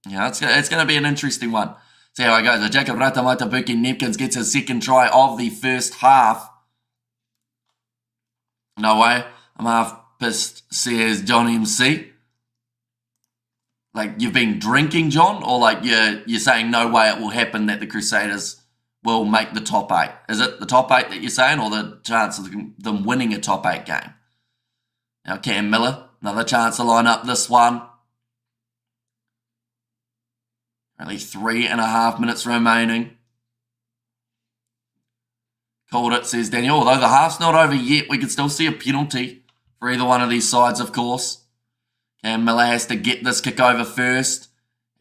you know, it's going to be an interesting one. See how it goes. So Jacob Ratamaitabuki Nepkins gets his second try of the first half. No way. I'm half pissed, says John MC. Like, you've been drinking, John? Or, like, you're saying no way it will happen that the Crusaders will make the top 8? Is it the top 8 that you're saying, or the chance of them winning a top 8 game? Now, Cam Miller, another chance to line up this one. Only 3.5 minutes remaining. Called it, says Daniel. Although the half's not over yet, we can still see a penalty for either one of these sides, of course. Cam Miller has to get this kick over first.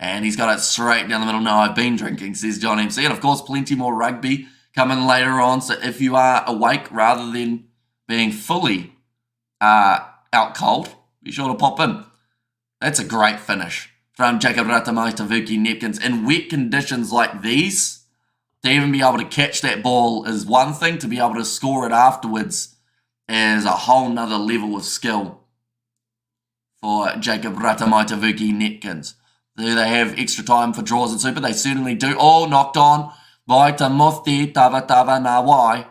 And he's got it straight down the middle. No, I've been drinking, says John MC. And, of course, plenty more rugby coming later on. So if you are awake rather than being fully out cold, be sure to pop in. That's a great finish from Jacob Ratamaitabuki Nepkins. In wet conditions like these, to even be able to catch that ball is one thing. To be able to score it afterwards is a whole nother level of skill for Jacob Ratamaitabuki Nepkins. Do they have extra time for draws and super? They certainly do. Oh, knocked on by Timothy Nawai.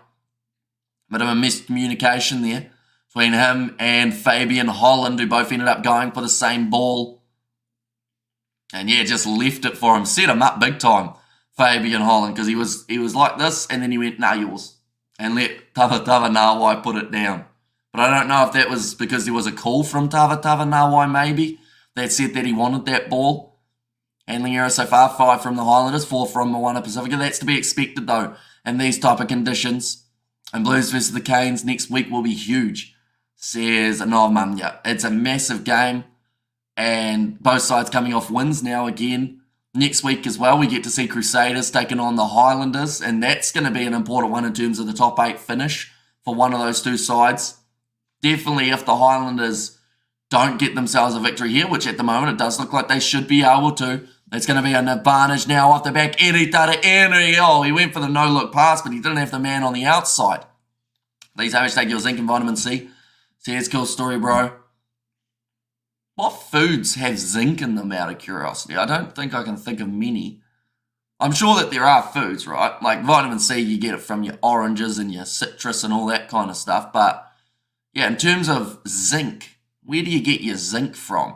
Bit of a miscommunication there between him and Fabian Holland, who both ended up going for the same ball. And yeah, just left it for him. Set him up big time, Fabian Holland, because he was like this, and then he went, nah, yours. And let Tava Nawai put it down. But I don't know if that was because there was a call from Tava Nawai, maybe, that said that he wanted that ball. Handling error so far, 5 from the Highlanders, 4 from Moana Pasifika. That's to be expected, though, in these type of conditions. And Blues versus the Canes next week will be huge, says Novmanya. It's a massive game, and both sides coming off wins now again. Next week as well, we get to see Crusaders taking on the Highlanders, and that's going to be an important one in terms of the top 8 finish for one of those two sides. Definitely if the Highlanders don't get themselves a victory here, which at the moment it does look like they should be able to, it's going to be an advantage now off the back. Oh, he went for the no-look pass, but he didn't have the man on the outside. Please take your zinc and vitamin C. Says cool story, bro. What foods have zinc in them, out of curiosity? I don't think I can think of many. I'm sure that there are foods, right? Like vitamin C, you get it from your oranges and your citrus and all that kind of stuff. But yeah, in terms of zinc, where do you get your zinc from?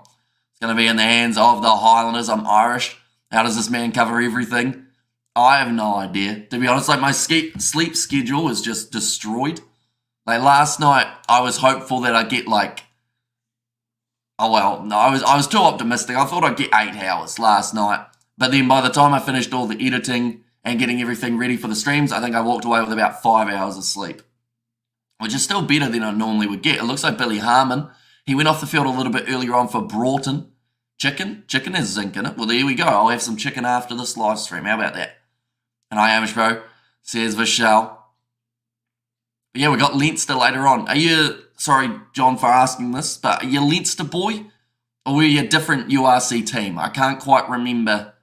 It's going to be in the hands of the Highlanders. I'm Irish. How does this man cover everything? I have no idea. To be honest, like my sleep schedule was just destroyed. Like last night, I was hopeful that I'd get like, oh well, no, I was too optimistic. I thought I'd get 8 hours last night. But then by the time I finished all the editing and getting everything ready for the streams, I think I walked away with about 5 hours of sleep, which is still better than I normally would get. It looks like Billy Harmon, he went off the field a little bit earlier on for Broughton. Chicken has zinc in it. Well, there we go. I'll have some chicken after this live stream. How about that? And I Amish bro, says Vishal. But yeah, we got Leinster later on. Are you, sorry John for asking this, but are you Leinster boy? Or were you a different URC team? I can't quite remember.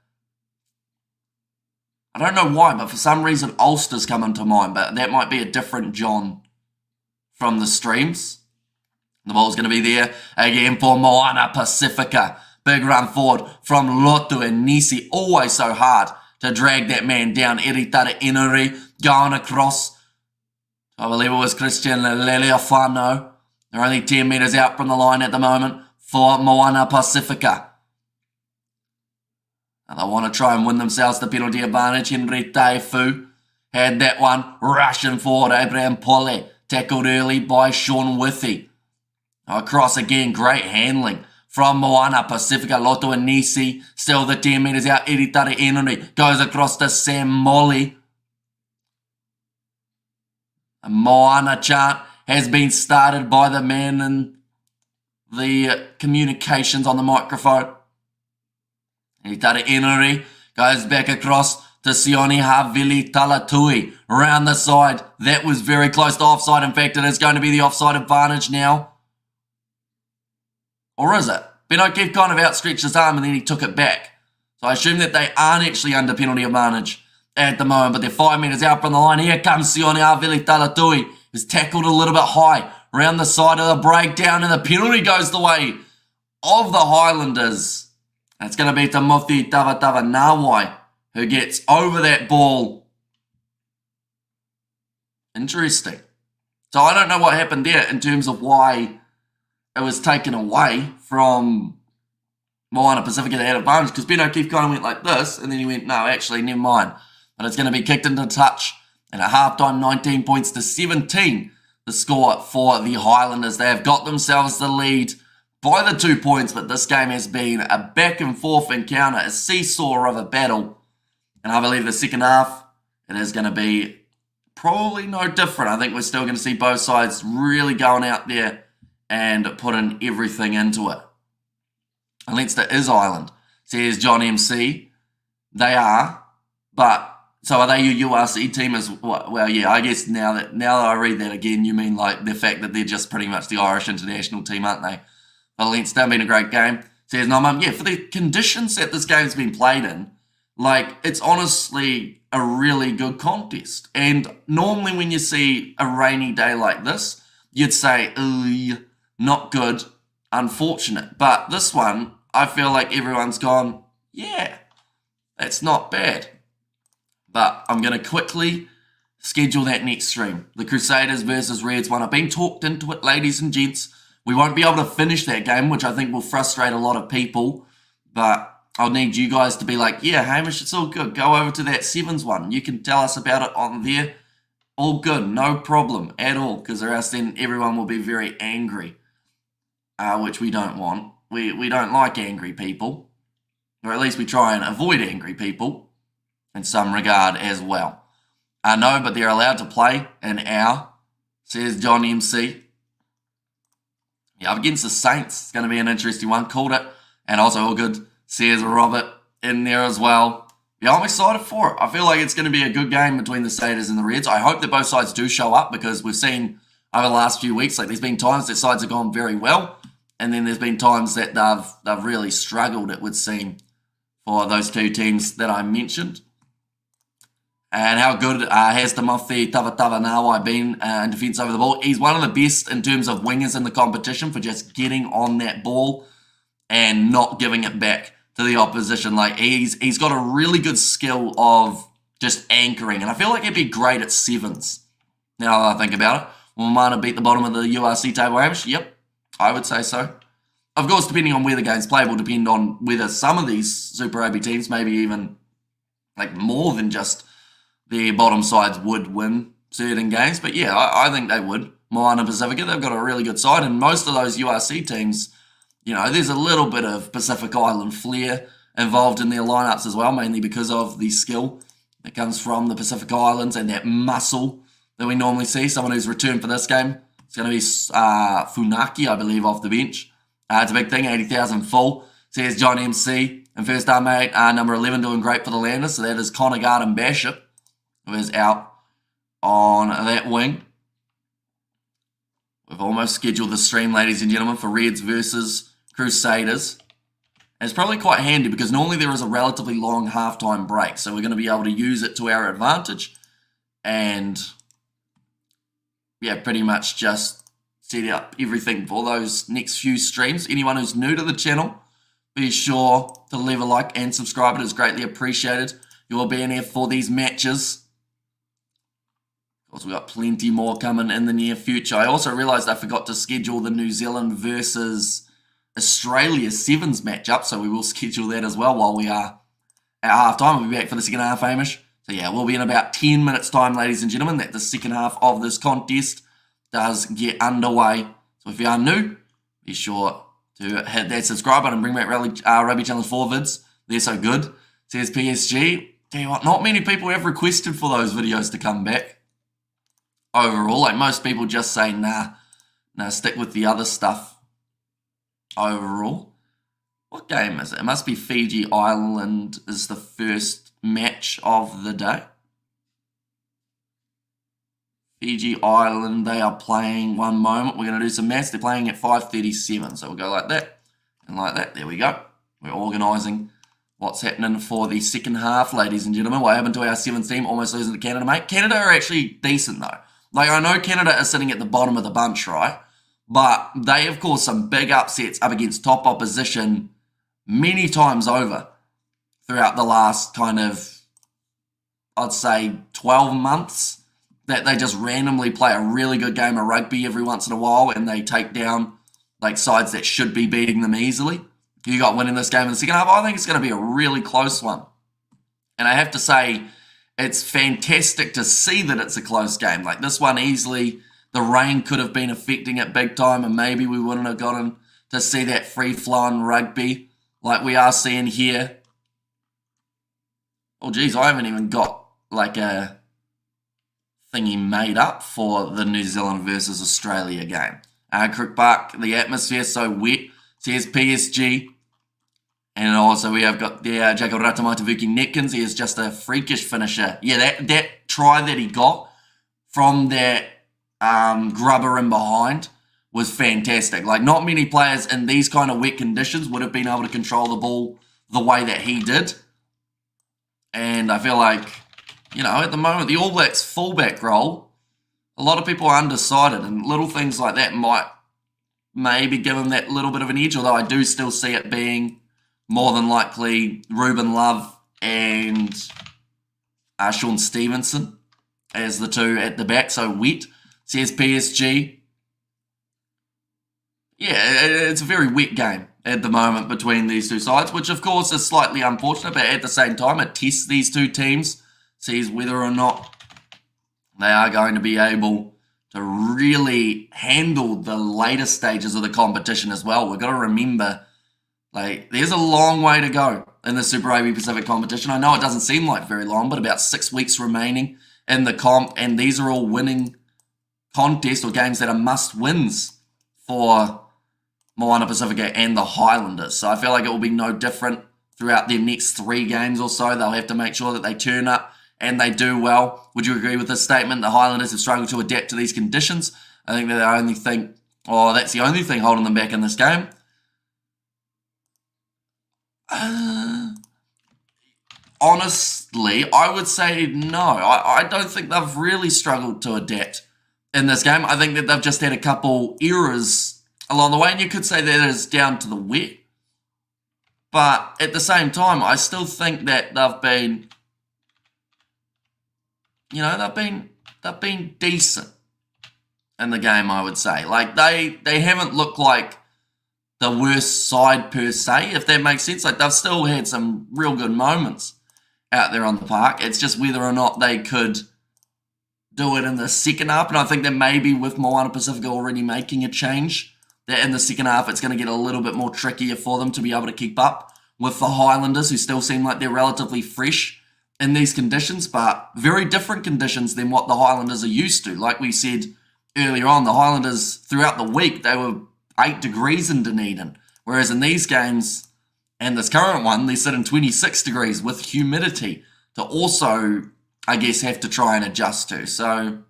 I don't know why, but for some reason Ulster's coming to mind, but that might be a different John from the streams. The ball's going to be there again for Moana Pasifika. Big run forward from Lotu and Nisi. Always so hard to drag that man down. Eritara Inuri going across. I believe it was Christian Leleofano. They're only 10 metres out from the line at the moment for Moana Pasifika. And they want to try and win themselves the penalty advantage. Henry Taifu had that one. Rushing forward. Abraham Pole tackled early by Sean Withy. Across again. Great handling from Moana Pasifika. Loto and Nisi still the 10 metres out. Eritara Enuri goes across to Sam Molly. A Moana chant has been started by the man in the communications on the microphone. Eritara Enuri goes back across to Sione Havili Talatui. Around the side. That was very close to offside. In fact, it is going to be the offside advantage now. Or is it? Ben O'Keefe kind of outstretched his arm and then he took it back. So I assume that they aren't actually under penalty advantage at the moment, but they're 5 metres out from the line. Here comes Sione Aveli Talatui, who's tackled a little bit high around the side of the breakdown, and the penalty goes the way of the Highlanders. It's going to be Tamuthi Tavatava Nawai who gets over that ball. Interesting. So I don't know what happened there in terms of why it was taken away from Moana Pasifika that had advantage, because Ben O'Keefe kind of went like this, and then he went, no, actually, never mind. But it's going to be kicked into touch, and at halftime, 19 points to 17, the score for the Highlanders. They have got themselves the lead by the 2 points, but this game has been a back and forth encounter, a seesaw of a battle, and I believe the second half, it is going to be probably no different. I think we're still going to see both sides really going out there and putting everything into it. And Leinster is Ireland, says John MC. They are, but so are they your URC team as well? Well, yeah, I guess now that I read that again, you mean like the fact that they're just pretty much the Irish international team, aren't they? But Leinster been a great game. Says no, Mum. Yeah, for the conditions that this game's been played in, like it's honestly a really good contest. And normally when you see a rainy day like this, you'd say, not good, unfortunate. But this one, I feel like everyone's gone, yeah, that's not bad. But I'm going to quickly schedule that next stream. The Crusaders versus Reds one. I've been talked into it, ladies and gents. We won't be able to finish that game, which I think will frustrate a lot of people. But I'll need you guys to be like, yeah, Hamish, it's all good. Go over to that Sevens one. You can tell us about it on there. All good, no problem at all, because or else then everyone will be very angry, which we don't want. We don't like angry people, or at least we try and avoid angry people in some regard as well. I know, but they're allowed to play an hour, says John MC. Yeah, against the Saints, it's going to be an interesting one. Called it, and also all good, says Robert in there as well. Yeah, I'm excited for it. I feel like it's going to be a good game between the Satyrs and the Reds. I hope that both sides do show up, because we've seen over the last few weeks, like there's been times that sides have gone very well, and then there's been times that they've really struggled, it would seem, for those two teams that I mentioned. And how good has Tamuthi Tavatava Nawai been in defence over the ball? He's one of the best in terms of wingers in the competition for just getting on that ball and not giving it back to the opposition. Like he's got a really good skill of just anchoring, and I feel like he'd be great at sevens. Now that I think about it, will Moana beat the bottom of the URC table, Hamish? Yep, I would say so. Of course, depending on where the game's played, will depend on whether some of these Super Rugby teams, maybe even like more than just their bottom sides, would win certain games. But yeah, I think they would. Moana Pasifika, they've got a really good side, and most of those URC teams, you know, there's a little bit of Pacific Island flair involved in their lineups as well, mainly because of the skill that comes from the Pacific Islands and that muscle that we normally see. Someone who's returned for this game, it's going to be Funaki, I believe, off the bench. It's a big thing, 80,000 full, says John MC. And first time mate, number 11 doing great for the Landers, so that is Connor Garden Bishop, who is out on that wing. We've almost scheduled the stream, ladies and gentlemen, for Reds versus Crusaders. And it's probably quite handy because normally there is a relatively long halftime break, so we're going to be able to use it to our advantage and, yeah, pretty much just set up everything for those next few streams. Anyone who's new to the channel, be sure to leave a like and subscribe. It is greatly appreciated. You will be in here for these matches. Of course, we've got plenty more coming in the near future. I also realised I forgot to schedule the New Zealand versus Australia Sevens matchup, so we will schedule that as well while we are at half-time. We'll be back for the second half, Hamish. So yeah, we'll be in about 10 minutes' time, ladies and gentlemen, that the second half of this contest does get underway. So if you are new, be sure to hit that subscribe button and bring back Rugby Challenge 4 vids. They're so good. Says PSG. Tell you what, not many people have requested for those videos to come back. Overall, like most people just say, nah, stick with the other stuff. Overall. What game is it? It must be Fiji Island is the first match of the day. Fiji Island, they are playing one moment. We're going to do some maths. They're playing at 5:37, so we'll go like that. And like that, there we go. We're organising what's happening for the second half, ladies and gentlemen. What happened to our 7th team? Almost losing to Canada, mate. Canada are actually decent, though. Like, I know Canada are sitting at the bottom of the bunch, right? But they have caused some big upsets up against top opposition many times over throughout the last kind of, I'd say, 12 months. That they just randomly play a really good game of rugby every once in a while and they take down like sides that should be beating them easily. You got winning this game in the second half. I think it's going to be a really close one. And I have to say, it's fantastic to see that it's a close game. Like this one easily, the rain could have been affecting it big time and maybe we wouldn't have gotten to see that free-flowing rugby like we are seeing here. Oh, geez, I haven't even got like a thingy made up for the New Zealand versus Australia game. Crook Park, the atmosphere so wet. Says PSG. And also we have got the Jacob Ratamaitavuki Netkins. He is just a freakish finisher. Yeah, that try that he got from that grubber in behind was fantastic. Like not many players in these kind of wet conditions would have been able to control the ball the way that he did. And I feel like, you know, at the moment, the All Blacks fullback role, a lot of people are undecided and little things like that might maybe give them that little bit of an edge, although I do still see it being more than likely Ruben Love and Sean Stevenson as the two at the back. So wet, says PSG. Yeah, it's a very wet game at the moment between these two sides, which of course is slightly unfortunate, but at the same time, it tests these two teams, sees whether or not they are going to be able to really handle the later stages of the competition as well. We've got to remember, like, there's a long way to go in the Super Rugby Pacific competition. I know it doesn't seem like very long, but about 6 weeks remaining in the comp, and these are all winning contests or games that are must-wins for Moana Pasifika and the Highlanders. So I feel like it will be no different throughout their next 3 games or so. They'll have to make sure that they turn up and they do well. Would you agree with this statement? The Highlanders have struggled to adapt to these conditions. I think that that's the only thing holding them back in this game. Honestly, I would say no. I don't think they've really struggled to adapt in this game. I think that they've just had a couple errors along the way, and you could say that is down to the wet. But at the same time, I still think that they've been, you know, they've been decent in the game, I would say. Like, they haven't looked like the worst side per se, if that makes sense. Like, they've still had some real good moments out there on the park. It's just whether or not they could do it in the second half. And I think that maybe with Moana Pasifika already making a change, that in the second half it's going to get a little bit more trickier for them to be able to keep up with the Highlanders, who still seem like they're relatively fresh in these conditions, but very different conditions than what the Highlanders are used to. Like we said earlier on, the Highlanders throughout the week, they were 8 degrees in Dunedin, whereas in these games and this current one, they sit in 26 degrees with humidity to also, I guess, have to try and adjust to. So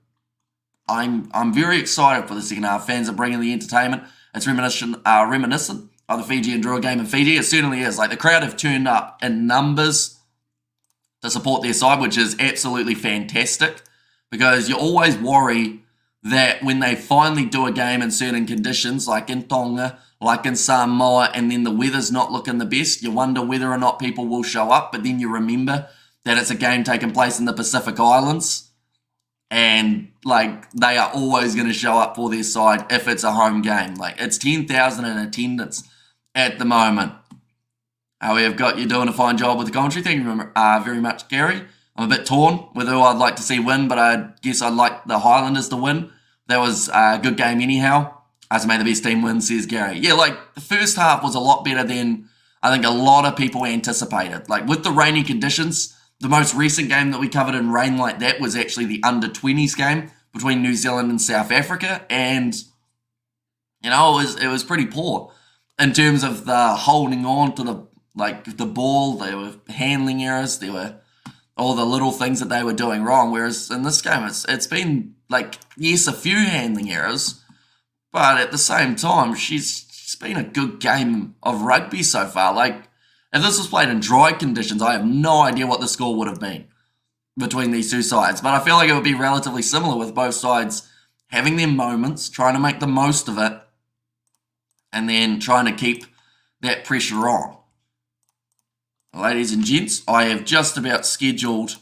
I'm very excited for the second half. Fans are bringing the entertainment. It's reminiscent of the Fiji and Drua game in Fiji. It certainly is. Like, the crowd have turned up in numbers to support their side, which is absolutely fantastic, because you always worry that when they finally do a game in certain conditions, like in Tonga, like in Samoa, and then the weather's not looking the best, you wonder whether or not people will show up. But then you remember that it's a game taking place in the Pacific Islands, and like, they are always going to show up for their side if it's a home game. Like, it's 10,000 in attendance at the moment. We have got you doing a fine job with the commentary. Thank you very much, Gary. I'm a bit torn with who I'd like to see win, but I guess I'd like the Highlanders to win. That was a good game anyhow. So may the best team win, says Gary. Yeah, like, the first half was a lot better than I think a lot of people anticipated. Like, with the rainy conditions, the most recent game that we covered in rain like that was actually the under-20s game between New Zealand and South Africa, and, you know, it was pretty poor in terms of the holding on to the ball. There were handling errors, there were all the little things that they were doing wrong, whereas in this game it's been like, yes, a few handling errors, but at the same time she's it's been a good game of rugby so far. Like, if this was played in dry conditions, I have no idea what the score would have been between these two sides. But I feel like it would be relatively similar with both sides having their moments, trying to make the most of it, and then trying to keep that pressure on. Ladies and gents, I have just about scheduled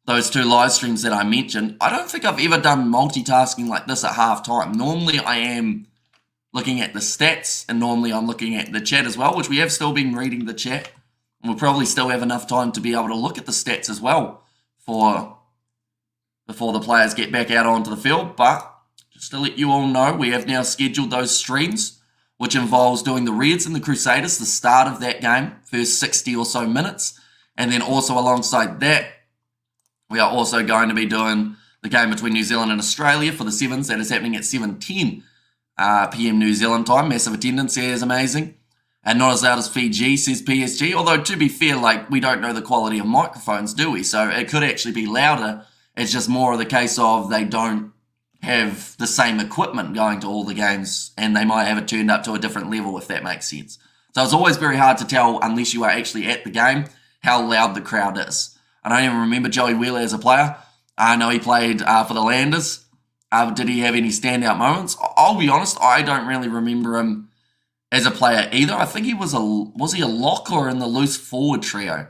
those two live streams that I mentioned. I don't think I've ever done multitasking like this at halftime. Normally I am looking at the stats, and normally I'm looking at the chat as well, which we have still been reading the chat. And we'll probably still have enough time to be able to look at the stats as well before the players get back out onto the field. But just to let you all know, we have now scheduled those streams, which involves doing the Reds and the Crusaders, the start of that game, first 60 or so minutes. And then also alongside that, we are also going to be doing the game between New Zealand and Australia for the Sevens. That is happening at 7:10 p.m. New Zealand time. Massive attendance here is amazing. And not as loud as Fiji, says PSG. Although, to be fair, like, we don't know the quality of microphones, do we? So it could actually be louder. It's just more of the case of they don't have the same equipment going to all the games, and they might have it turned up to a different level, if that makes sense. So it's always very hard to tell, unless you are actually at the game, how loud the crowd is. I don't even remember Joey Wheeler as a player. I know he played for the Landers. Did he have any standout moments? I'll be honest, I don't really remember him as a player either. I think he was he a lock or in the loose forward trio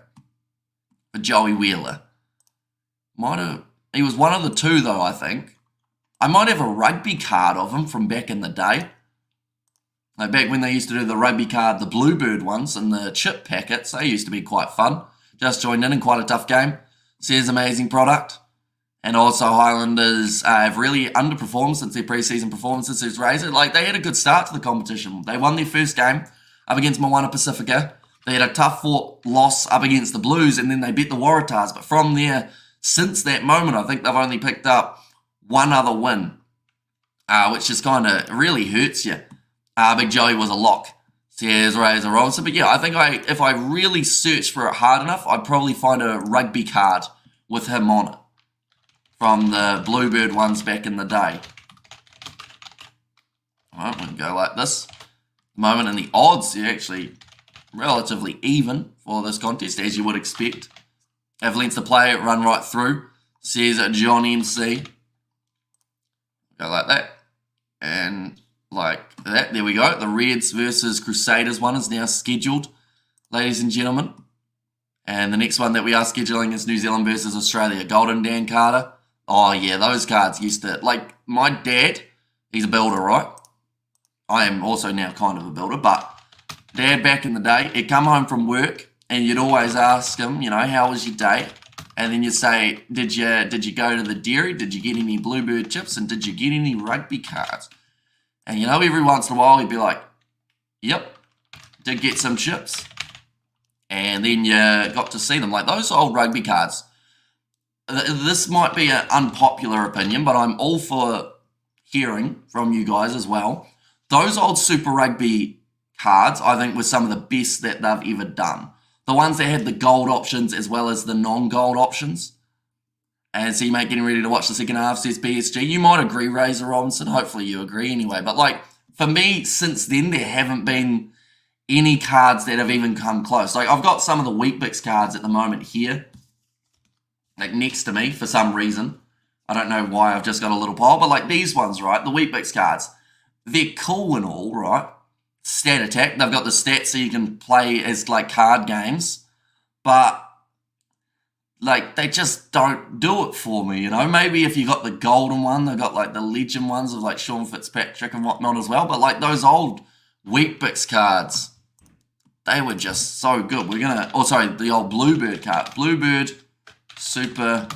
for Joey Wheeler? He was one of the two though, I think. I might have a rugby card of him from back in the day. Like back when they used to do the rugby card, the Bluebird ones and the chip packets, they used to be quite fun. Just joined in quite a tough game. Says amazing product. And also Highlanders have really underperformed since their pre-season performances since Razor. Like, they had a good start to the competition. They won their first game up against Moana Pasifika. They had a tough fought loss up against the Blues, and then they beat the Waratahs. But from there, since that moment, I think they've only picked up one other win, which just kind of really hurts you. Big Joey was a lock, says Razor Robinson. But yeah, I think if I really search for it hard enough, I'd probably find a rugby card with him on it from the Bluebird ones back in the day. Alright, we can go like this. Moment in the odds, they're actually relatively even for this contest, as you would expect. Have length to play, run right through, says John MC. Go like that. And like that. There we go. The Reds versus Crusaders one is now scheduled, ladies and gentlemen. And the next one that we are scheduling is New Zealand versus Australia. Golden Dan Carter. Oh, yeah, those cards used to... Like, my dad, he's a builder, right? I am also now kind of a builder, but Dad, back in the day, he'd come home from work, and you'd always ask him, you know, how was your day? And then you'd say, did you go to the dairy? Did you get any Bluebird chips? And did you get any rugby cards? And, you know, every once in a while, he'd be like, yep, did get some chips. And then you got to see them. Like, those old rugby cards... This might be an unpopular opinion, but I'm all for hearing from you guys as well. Those old Super Rugby cards, I think, were some of the best that they've ever done. The ones that had the gold options as well as the non-gold options. And see, mate, getting ready to watch the second half, says PSG. You might agree, Razor Robinson. Hopefully you agree anyway. But, like, for me, since then, there haven't been any cards that have even come close. Like, I've got some of the Weet-Bix cards at the moment here, like next to me for some reason. I don't know why, I've just got a little pile, but like these ones, right, the Weet-Bix cards, they're cool and all, right? Stat attack, they've got the stats so you can play as like card games, but like they just don't do it for me, you know? Maybe if you got the golden one, they've got like the legend ones of like Sean Fitzpatrick and whatnot as well, but like those old Weet-Bix cards, they were just so good. We're gonna, oh sorry, the old Bluebird card, Bluebird Super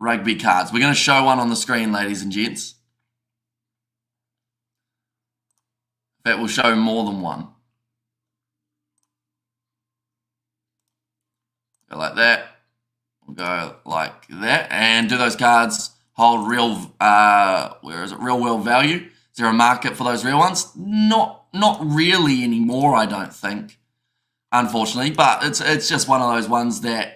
Rugby cards. We're going to show one on the screen, ladies and gents. That will show more than one. Go like that. We'll go like that. And do those cards hold real, where is it? Real world value? Is there a market for those real ones? Not really anymore, I don't think, unfortunately. But it's just one of those ones that,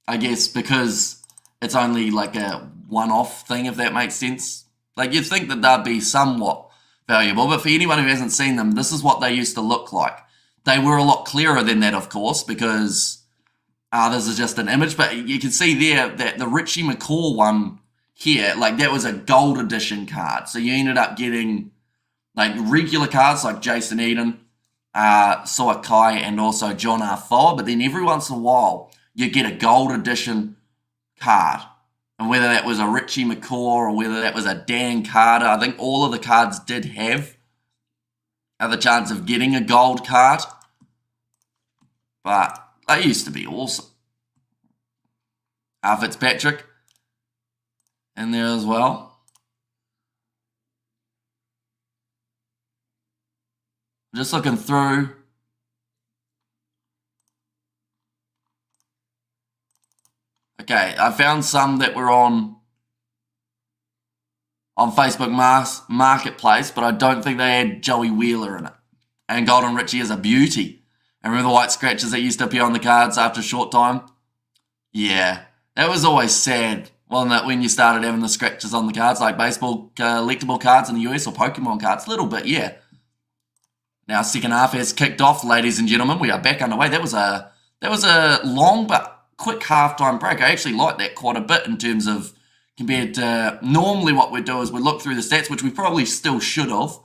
I guess, because it's only like a one-off thing, if that makes sense. Like, you'd think that they'd be somewhat valuable. But for anyone who hasn't seen them, this is what they used to look like. They were a lot clearer than that, of course, because this is just an image. But you can see there that the Richie McCaw one here, like that was a gold edition card. So you ended up getting like regular cards like Jason Eden, Soa Kai, and also John Arthur. But then every once in a while, you get a gold edition card. And whether that was a Richie McCaw or whether that was a Dan Carter, I think all of the cards did have the chance of getting a gold card. But they used to be awesome. Fitzpatrick in there as well. Just looking through. Okay, I found some that were on Facebook Marketplace, but I don't think they had Joey Wheeler in it. And Golden Richie is a beauty. And remember the white scratches that used to appear on the cards after a short time? Yeah, that was always sad, wasn't it, when you started having the scratches on the cards, like baseball collectible cards in the US or Pokemon cards? A little bit, yeah. Now, second half has kicked off, ladies and gentlemen. We are back underway. That was a long but quick halftime break. I actually liked that quite a bit in terms of compared to normally what we do is we look through the stats, which we probably still should have,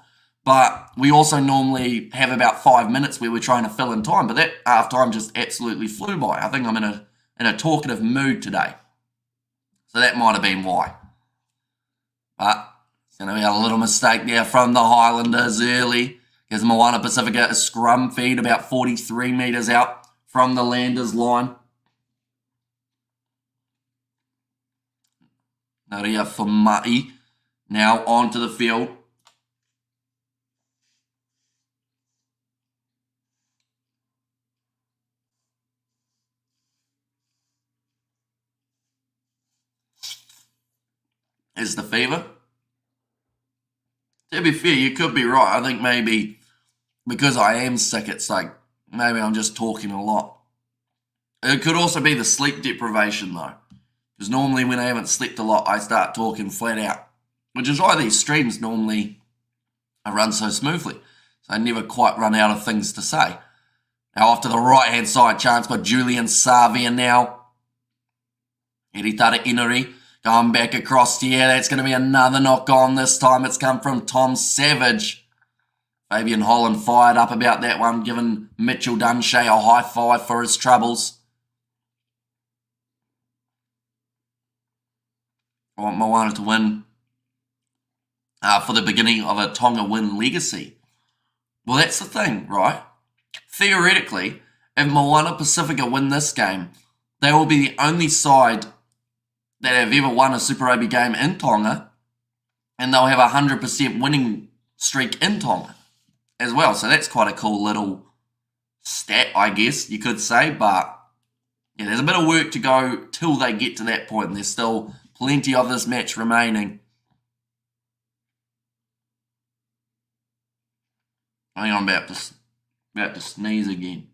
but we also normally have about 5 minutes where we're trying to fill in time. But that halftime just absolutely flew by. I think I'm in a talkative mood today, so that might have been why. But it's going to be a little mistake there from the Highlanders early. Gives Moana Pasifika a scrum feed about 43 metres out from the Landers line. Naria Famai now onto the field. Is the fever? To be fair, you could be right. I think maybe because I am sick, it's like maybe I'm just talking a lot. It could also be the sleep deprivation though. Because normally when I haven't slept a lot, I start talking flat out. Which is why these streams normally run so smoothly. So I never quite run out of things to say. Now off to the right-hand side, chance by Julian Savia now. Eritara Inori going back across here. That's going to be another knock on this time. It's come from Tom Savage. Fabian Holland fired up about that one, giving Mitchell Dunshay a high five for his troubles. I want Moana to win for the beginning of a Tonga win legacy. Well, that's the thing, right? Theoretically, if Moana Pasifika win this game, they will be the only side that have ever won a Super Rugby game in Tonga, and they'll have a 100% winning streak in Tonga as well. So that's quite a cool little stat, I guess you could say. But yeah, there's a bit of work to go till they get to that point. And there's still plenty of this match remaining. I think I'm about to sneeze again.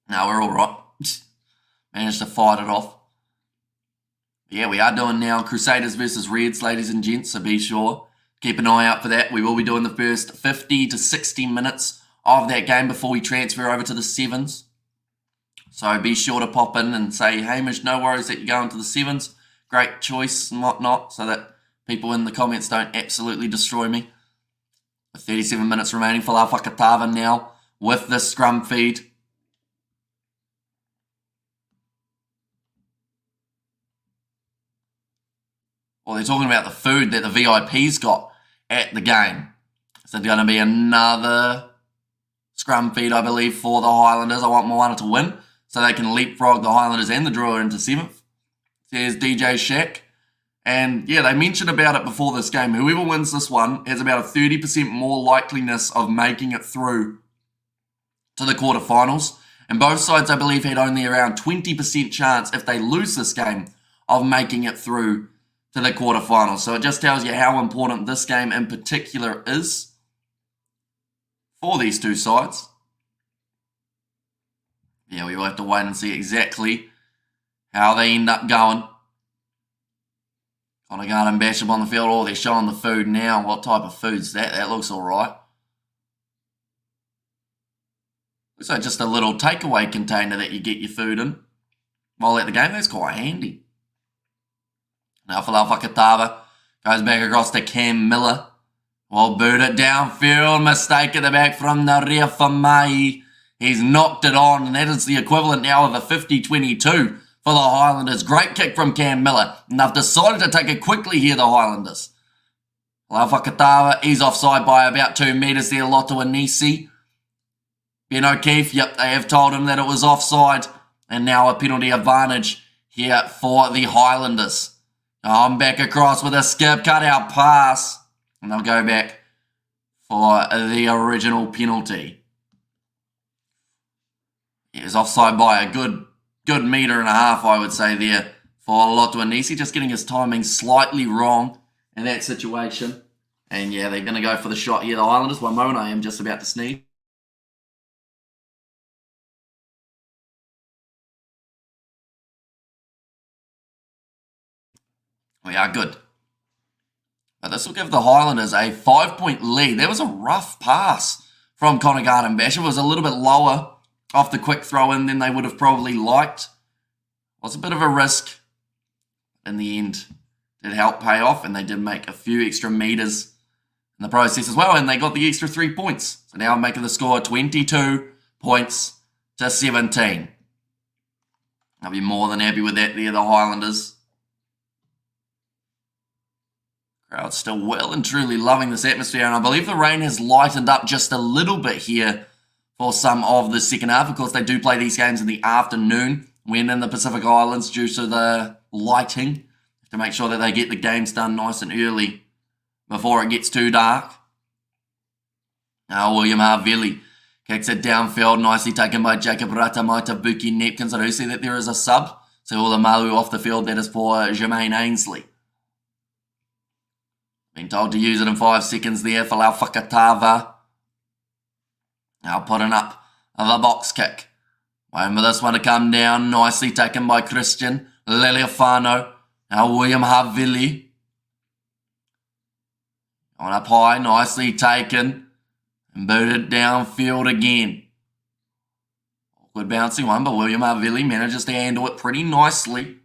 No, we're all right. Managed to fight it off. Yeah, we are doing now Crusaders versus Reds, ladies and gents, so be sure. Keep an eye out for that. We will be doing the first 50 to 60 minutes of that game before we transfer over to the Sevens. So be sure to pop in and say, Hamish, no worries that you're going to the Sevens. Great choice and whatnot, so that people in the comments don't absolutely destroy me. 37 minutes remaining for La Whakatava now with this scrum feed. Well, they're talking about the food that the VIPs got at the game. So there's going to be another scrum feed, I believe, for the Highlanders. I want Moana to win so they can leapfrog the Highlanders and the Drua into 7th. There's DJ Shack. And yeah, they mentioned about it before this game. Whoever wins this one has about a 30% more likeliness of making it through to the quarterfinals. And both sides, I believe, had only around 20% chance if they lose this game of making it through to the quarterfinals. So it just tells you how important this game in particular is for these two sides. Yeah, we will have to wait and see exactly how they end up going. Conagard and Basham on the field. Oh, they're showing the food now. What type of food's that? That looks all right. Looks like just a little takeaway container that you get your food in while at the game. That's quite handy. Now Falau Fakatava goes back across to Cam Miller. Well, boot it downfield. Mistake at the back from the rear for Mai. He's knocked it on, and that is the equivalent now of a 50-22 for the Highlanders. Great kick from Cam Miller, and they've decided to take it quickly here, the Highlanders. Falau Fakatava, he's offside by about 2 metres there, Loto Anisi. Ben O'Keefe, yep, they have told him that it was offside, and now a penalty advantage here for the Highlanders. I'm back across with a skip, cut out pass, and they'll go back for the original penalty. He was offside by a good metre and a half, I would say, there for Loto Anisi, just getting his timing slightly wrong in that situation. And yeah, they're going to go for the shot here, the Highlanders. One moment, I am just about to sneeze. We are good. But this will give the Highlanders a 5-point lead. There was a rough pass from Conagard and Basham. It was a little bit lower off the quick throw-in than they would have probably liked. It was a bit of a risk. In the end, did help pay off, and they did make a few extra metres in the process as well, and they got the extra 3 points. So now I'm making the score 22 points to 17. I'll be more than happy with that there, the Highlanders. Crowd's still well and truly loving this atmosphere, and I believe the rain has lightened up just a little bit here for some of the second half. Of course, they do play these games in the afternoon when in the Pacific Islands due to the lighting to make sure that they get the games done nice and early before it gets too dark. Now William Havili kicks it downfield, nicely taken by Jacob Ratamaita Buki Nepkins. I do see that there is a sub, so all the Malu off the field, that is for Jermaine Ainsley. Being told to use it in 5 seconds there for Falau Fakatava. Now putting up the box kick. Waiting for this one to come down. Nicely taken by Christian Leleofano. Now William Havili. On up high. Nicely taken. And booted downfield again. Awkward bouncing one, but William Havili manages to handle it pretty nicely.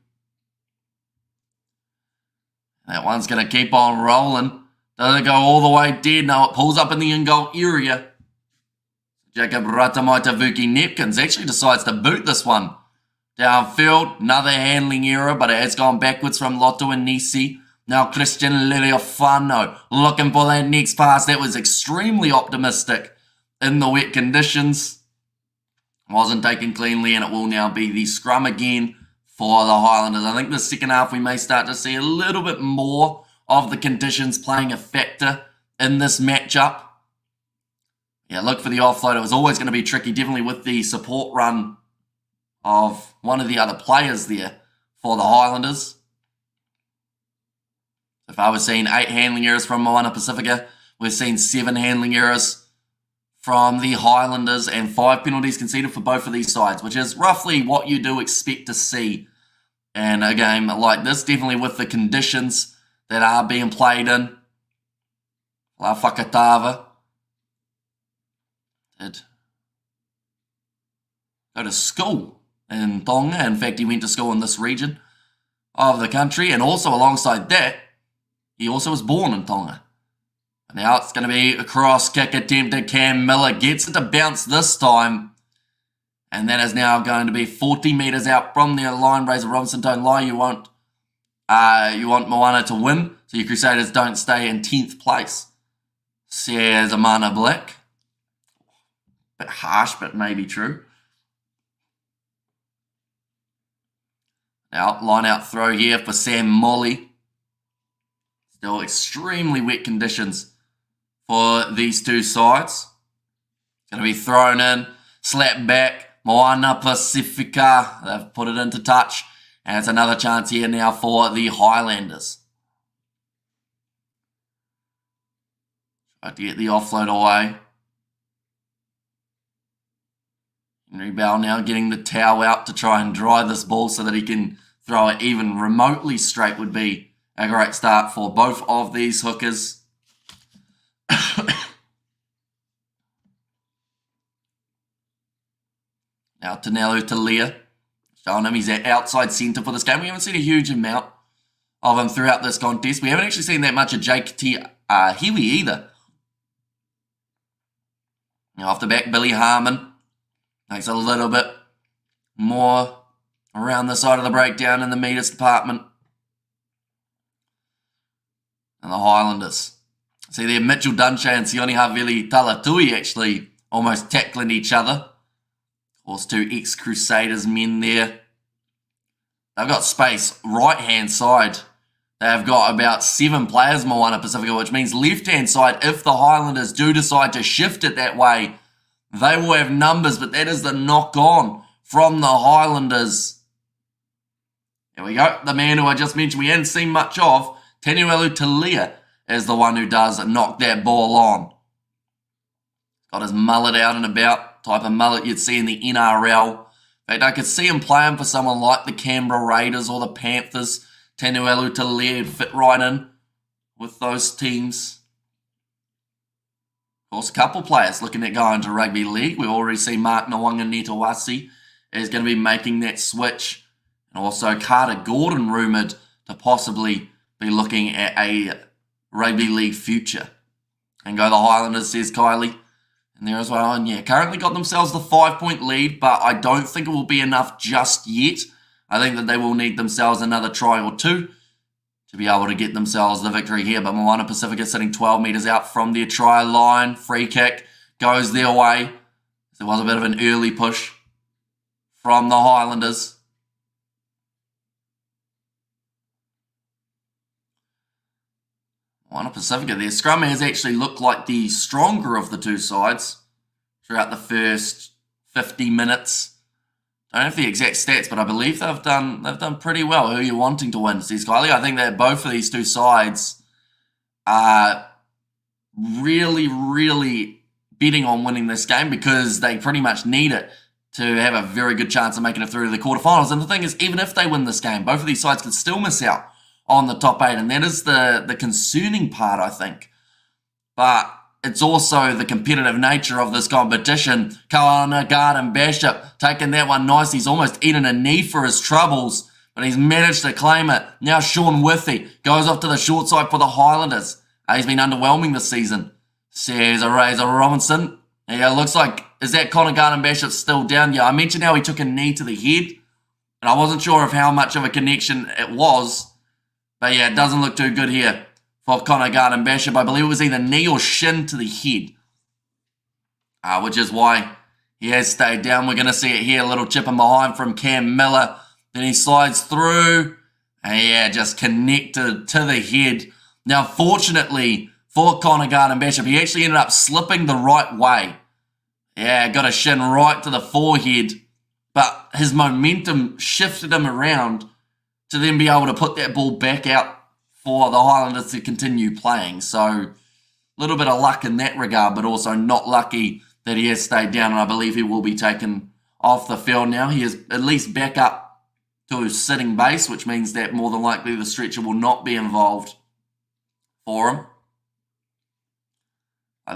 That one's going to keep on rolling. Does it go all the way dead? No, it pulls up in the in-goal area. Jacob Ratamaita Vuki Nepkins actually decides to boot this one downfield. Another handling error, but it has gone backwards from Loto Anisi. Now Christian Leleofano looking for that next pass. That was extremely optimistic in the wet conditions. Wasn't taken cleanly, and it will now be the scrum again for the Highlanders. I think the second half we may start to see a little bit more of the conditions playing a factor in this matchup. Yeah, look for the offload. It was always going to be tricky, definitely with the support run of one of the other players there for the Highlanders. So far, we've seen 8 handling errors from Moana Pasifika. We've seen 7 handling errors from the Highlanders and 5 penalties conceded for both of these sides, which is roughly what you do expect to see in a game like this, definitely with the conditions that are being played in. La Fakatava did go to school in Tonga. In fact, he went to school in this region of the country, and also alongside that, he also was born in Tonga. Now it's going to be a cross kick attempted. Cam Miller gets it to bounce this time. And that is now going to be 40 metres out from their line. Razor Robinson, don't lie. You want Moana to win, so your Crusaders don't stay in 10th place, says Amana Black. Bit harsh, but maybe true. Now, line out throw here for Sam Molly. Still extremely wet conditions for these two sides. Going to be thrown in, slapped back. Moana Pasifika, they've put it into touch. And it's another chance here now for the Highlanders. Try to get the offload away. Henry Bell now getting the towel out to try and dry this ball so that he can throw it even remotely straight would be A great start for both of these hookers. Now Tanelu to Leah. Showing him he's at outside centre for this game. We haven't seen a huge amount of him throughout this contest. We haven't actually seen that much of Jake T. Hiwi either. Now off the back, Billy Harmon makes a little bit more around the side of the breakdown in the meters department. And the Highlanders. See there, Mitchell Dunshay and Sione Havili Talatui actually almost tackling each other. Of course, two ex-Crusaders men there. They've got space right-hand side. They've got about 7 players, Moana Pasifika, which means left-hand side, if the Highlanders do decide to shift it that way, they will have numbers, but that is the knock-on from the Highlanders. There we go. The man who I just mentioned we hadn't seen much of, Tanuelu Talia, is the one who does knock that ball on. Got his mullet out and about. Type of mullet you'd see in the NRL. In fact, I could see him playing for someone like the Canberra Raiders or the Panthers. Tanuelu Talia would fit right in with those teams. Of course, a couple players looking at going to rugby league. We've already seen Mark Nawanga-Netawasi is going to be making that switch. And also Carter Gordon rumoured to possibly be looking at a rugby league future. And go the Highlanders, says Kylie. And there as well, and yeah, currently got themselves the 5-point lead, but I don't think it will be enough just yet. I think that they will need themselves another try or two to be able to get themselves the victory here. But Moana Pasifika sitting 12 metres out from their try line. Free kick goes their way. There was a bit of an early push from the Highlanders. Moana Pasifika, their scrum has actually looked like the stronger of the two sides throughout the first 50 minutes. I don't have the exact stats, but I believe they've done pretty well. Who are you wanting to win, says Kylie? I think that both of these two sides are really, really betting on winning this game because they pretty much need it to have a very good chance of making it through to the quarterfinals. And the thing is, even if they win this game, both of these sides could still miss out on the top 8, and that is the concerning part, I think. But it's also the competitive nature of this competition. Kawana Garden Bishop taking that one nice. He's almost eaten a knee for his troubles, but he's managed to claim it. Now Sean Withy goes off to the short side for the Highlanders. He's been underwhelming this season, says a Razor Robinson. Yeah, looks like, is that Connor Garden Bishop still down? Yeah, I mentioned how he took a knee to the head, and I wasn't sure of how much of a connection it was. But yeah, it doesn't look too good here for Connor Garden Bishop. I believe it was either knee or shin to the head, which is why he has stayed down. We're going to see it here, a little chip in behind from Cam Miller. Then he slides through, and yeah, just connected to the head. Now, fortunately for Connor Garden Bishop, he actually ended up slipping the right way. Yeah, got a shin right to the forehead, but his momentum shifted him around to then be able to put that ball back out for the Highlanders to continue playing. So, a little bit of luck in that regard, but also not lucky that he has stayed down, and I believe he will be taken off the field now. He is at least back up to his sitting base, which means that more than likely the stretcher will not be involved for him.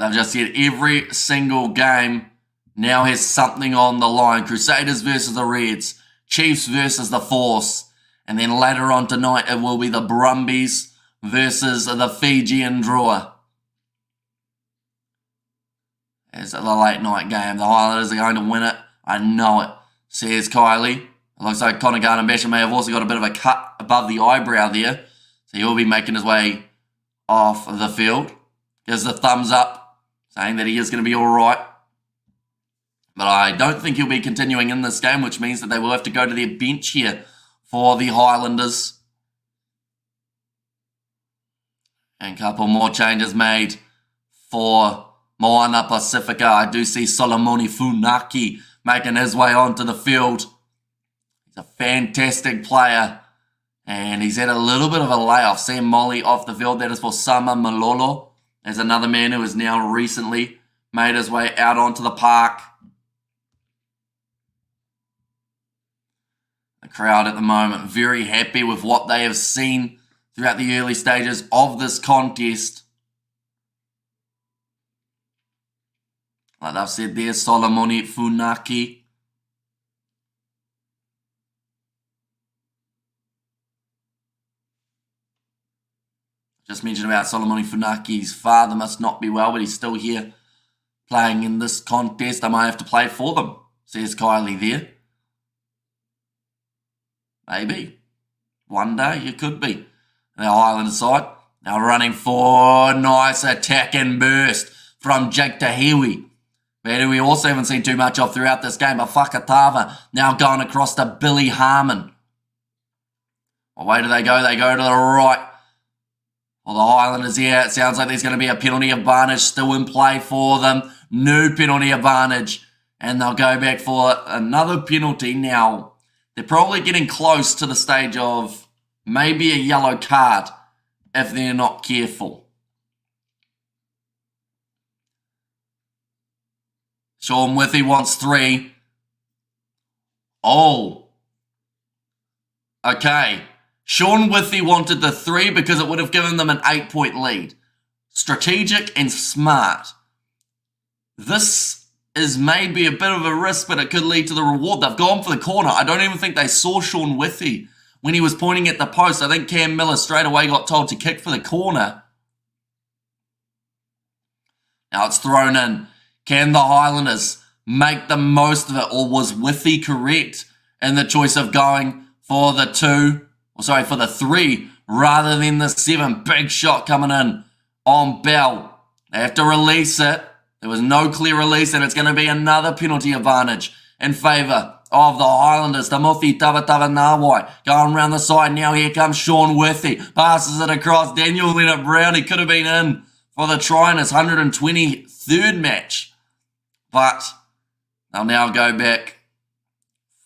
They've just said every single game now has something on the line. Crusaders versus the Reds, Chiefs versus the Force, and then later on tonight, it will be the Brumbies versus the Fijian Drua. It's the late night game. The Highlanders are going to win it. I know it, says Kylie. It looks like Connor Garden Bishop may have also got a bit of a cut above the eyebrow there. So he'll be making his way off the field. Gives the thumbs up, saying that he is going to be all right. But I don't think he'll be continuing in this game, which means that they will have to go to their bench here for the Highlanders. And a couple more changes made for Moana Pasifika. I do see Solomoni Funaki making his way onto the field. He's a fantastic player. And he's had a little bit of a layoff. Sam Molly off the field. That is for Sama Malolo. There's another man who has now recently made his way out onto the park. The crowd at the moment very happy with what they have seen throughout the early stages of this contest. Like I've said there, Solomoni Funaki. Just mentioned about Solomoni Funaki's father must not be well, but he's still here playing in this contest. I might have to play for them, says Kylie there. Maybe. One day you could be. The Highlanders side now running for nice attack and burst from Jake Tahiwi. But we also haven't seen too much of throughout this game. But Fakatava now going across to Billy Harmon. Well, where do they go? They go to the right. Well, the Highlanders here, it sounds like there's going to be a penalty advantage still in play for them. New penalty advantage. And they'll go back for another penalty. Now, they're probably getting close to the stage of maybe a yellow card if they're not careful. Sean Withy wants 3. Oh. Okay. Sean Withy wanted the 3 because it would have given them an 8-point lead. Strategic and smart. This is maybe a bit of a risk, but it could lead to the reward. They've gone for the corner. I don't even think they saw Sean Withy when he was pointing at the post. I think Cam Miller straight away got told to kick for the corner. Now it's thrown in. Can the Highlanders make the most of it, or was Withy correct in the choice of going for the 2? For the 3 rather than the 7. Big shot coming in on Bell. They have to release it. There was no clear release, and it's going to be another penalty advantage in favour of the Highlanders. Tamuthi Tavatava going around the side. Now here comes Sean Withy. Passes it across. Daniel Leonard-Brown. He could have been in for the try in his 123rd match. But they'll now go back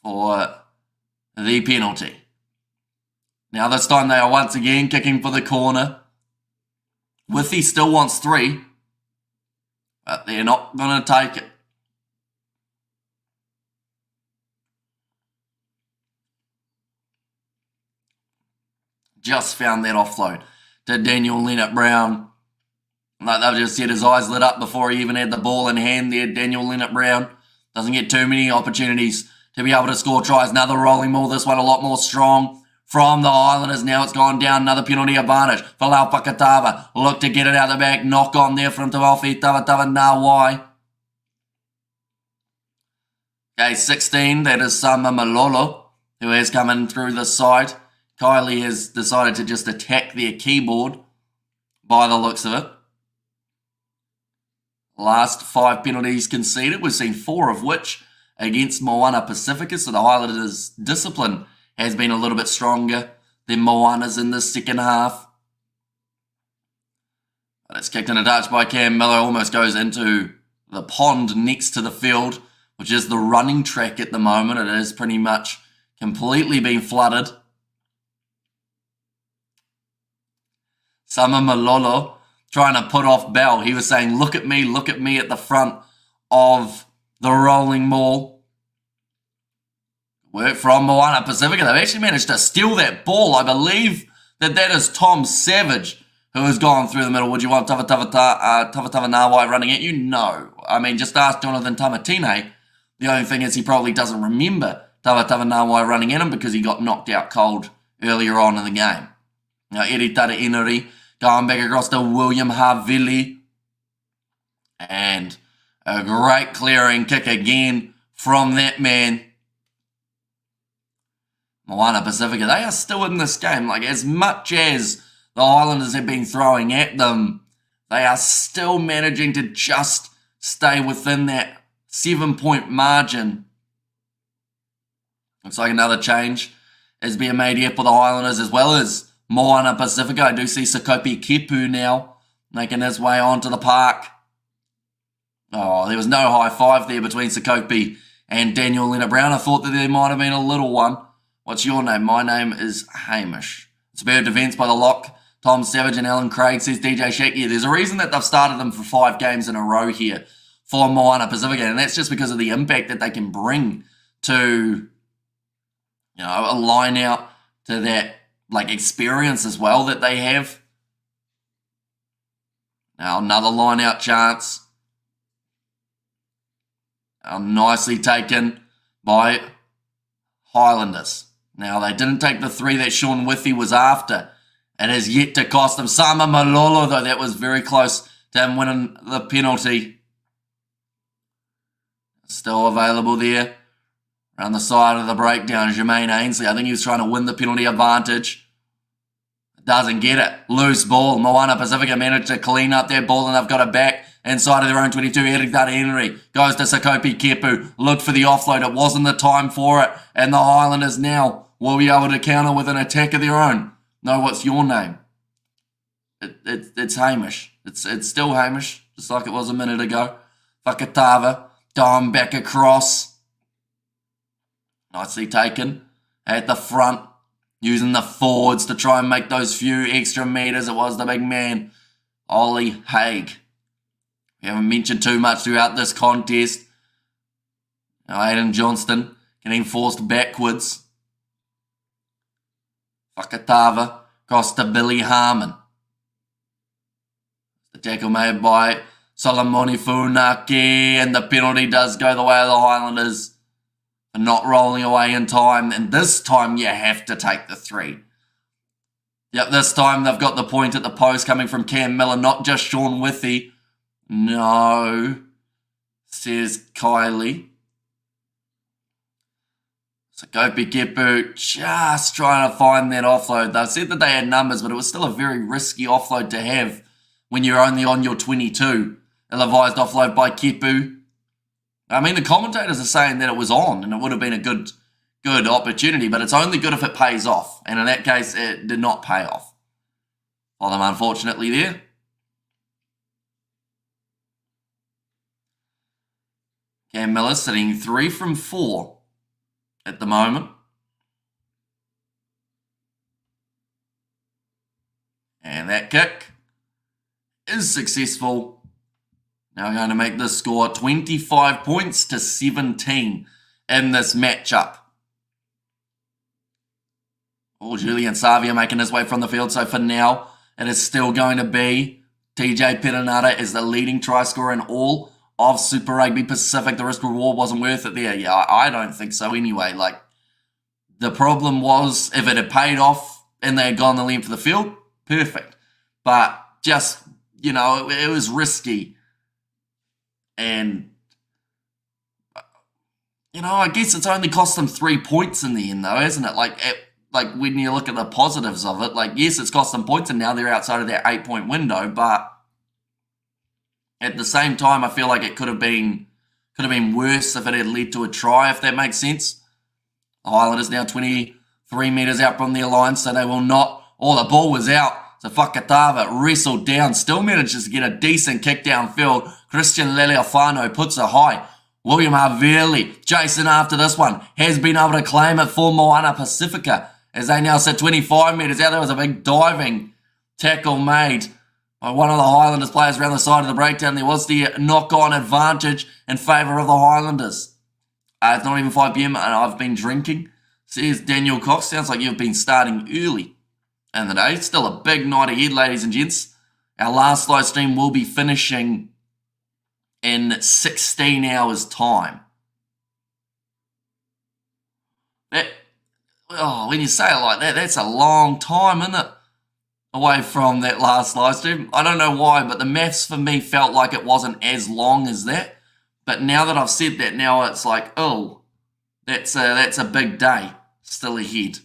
for the penalty. Now this time they are once again kicking for the corner. Withy still wants 3. But they're not going to take it. Just found that offload to Daniel Leonard-Brown. Like they've just said, his eyes lit up before he even had the ball in hand there. Daniel Leonard-Brown doesn't get too many opportunities to be able to score tries. Another rolling ball, this one a lot more strong from the Highlanders. Now it's gone down, another penalty advantage for Lau Pakatava. Look to get it out the back, knock on there from Tawafi Tavatava Nawai. Okay, 16, that is Sama Malolo, who has come in through the side. Kylie has decided to just attack their keyboard by the looks of it. Last 5 penalties conceded. We've seen 4 of which against Moana Pasifika, so the Highlanders' discipline has been a little bit stronger than Moana's in this second half. But it's kicked in a touch by Cam Miller. Almost goes into the pond next to the field, which is the running track at the moment. It has pretty much completely been flooded. Sama Malolo trying to put off Bell. He was saying, look at me at the front of the rolling ball. Work from Moana Pasifika. They've actually managed to steal that ball. I believe that is Tom Savage who has gone through the middle. Would you want Tavatava Nawai running at you? No. I mean, just ask Jonathan Tamatine. The only thing is he probably doesn't remember Tavatava Nawai running at him because he got knocked out cold earlier on in the game. Now, Eritara Inari going back across to William Havili. And a great clearing kick again from that man. Moana Pasifika, they are still in this game. Like, as much as the Highlanders have been throwing at them, they are still managing to just stay within that 7-point margin. Looks like another change is being made here for the Highlanders as well as Moana Pasifika. I do see Sakopi Kepu now making his way onto the park. Oh, there was no high five there between Sakopi and Daniel Leonard-Brown. I thought that there might have been a little one. What's your name? My name is Hamish. Superb defence by the lock. Tom Savage and Alan Craig, says DJ Shaky. There's a reason that they've started them for 5 games in a row here for Moana Pasifika, and that's just because of the impact that they can bring to, a line out to that experience as well that they have. Now another line out chance. Nicely taken by Highlanders. Now they didn't take the 3 that Sean Withy was after. It has yet to cost them. Sama Malolo, though, that was very close to him winning the penalty. Still available there. Around the side of the breakdown, Jermaine Ainsley. I think he was trying to win the penalty advantage. Doesn't get it. Loose ball. Moana Pasifika managed to clean up that ball and they've got it back inside of their own 22. Eric Henry goes to Sakopi Kepu. Looked for the offload. It wasn't the time for it. And the Highlanders now will be able to counter with an attack of their own. No, what's your name? It's Hamish. It's still Hamish, just like it was a minute ago. Fakatava. Dime back across. Nicely taken. At the front. Using the forwards to try and make those few extra meters. It was the big man, Ollie Haig. We haven't mentioned too much throughout this contest. Now Aiden Johnston getting forced backwards. Fakatava across to Billy Harmon. The tackle made by Solomoni Funaki, and the penalty does go the way of the Highlanders. Not rolling away in time, and this time you have to take the 3. Yep, this time they've got the point at the post coming from Cam Miller, not just Sean Withy. No, says Kylie. So Gopi Kepu just trying to find that offload. They said that they had numbers, but it was still a very risky offload to have when you're only on your 22. Ill-advised offload by Kepu. I mean, the commentators are saying that it was on and it would have been a good opportunity, but it's only good if it pays off. And in that case, it did not pay off for them, unfortunately, there. Cam Miller sitting 3 from 4 at the moment. And that kick is successful. Now we're going to make this score 25 points to 17 in this matchup. Oh, Julian Savia making his way from the field. So for now, it is still going to be TJ Perenara is the leading try scorer in all of Super Rugby Pacific. The risk reward wasn't worth it there. Yeah, I don't think so anyway. The problem was if it had paid off and they had gone the length of the field, perfect. But just, it was risky. And, I guess it's only cost them 3 points in the end, though, isn't it? When you look at the positives of it, yes, it's cost them points, and now they're outside of that 8-point window. But at the same time, I feel like it could have been worse if it had led to a try, if that makes sense. The Highlanders now 23 metres out from their line, so they will not. Oh, the ball was out. So Fakatava wrestled down, still manages to get a decent kick downfield. Christian Leleofano puts it high. William Havili chasing after this one. Has been able to claim it for Moana Pasifika as they now sit 25 metres out. There was a big diving tackle made by one of the Highlanders players around the side of the breakdown. There was the knock-on advantage in favour of the Highlanders. It's not even 5 p.m. and I've been drinking, says Daniel Cox. Sounds like you've been starting early in the day. Still a big night ahead, ladies and gents. Our last live stream will be finishing in 16 hours' time. When you say it like that, that's a long time, isn't it? Away from that last live stream. I don't know why, but the maths for me felt like it wasn't as long as that. But now that I've said that, now it's like, oh, that's a big day still ahead.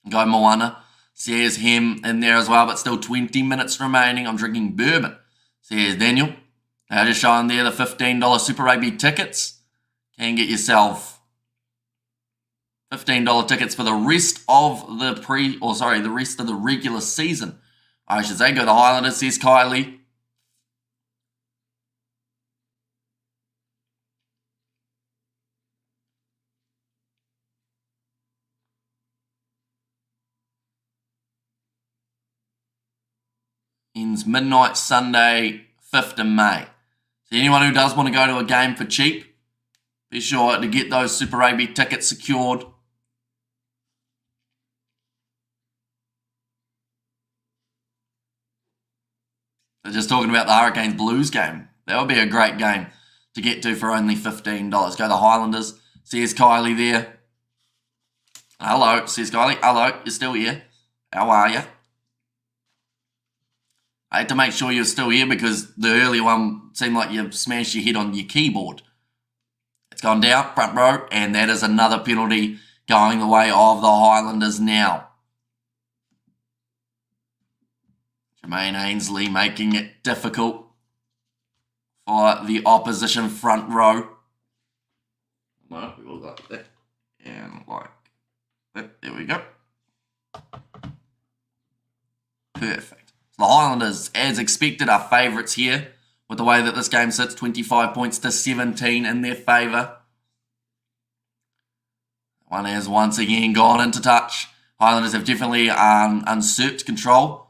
Go Moana. Says him in there as well, but still 20 minutes remaining. I'm drinking bourbon. Says Daniel. Just showing there the $15 Super Rugby tickets. Can get yourself $15 tickets for the rest of the rest of the regular season. I should say, go the Highlanders, says Kylie. Ends midnight Sunday, 5th of May. So anyone who does want to go to a game for cheap, be sure to get those Super Rugby tickets secured. They're just talking about the Hurricanes Blues game. That would be a great game to get to for only $15. Go the Highlanders. Says Kylie there. Hello, says Kylie. Hello, you're still here. How are you? I had to make sure you're still here because the earlier one seemed like you smashed your head on your keyboard. It's gone down, front row, and that is another penalty going the way of the Highlanders now. Jermaine Ainsley making it difficult for the opposition front row. No, we all like that. And like that. There we go. Perfect. So the Highlanders, as expected, are favourites here with the way that this game sits. 25 points to 17 in their favour. One has once again gone into touch. Highlanders have definitely usurped control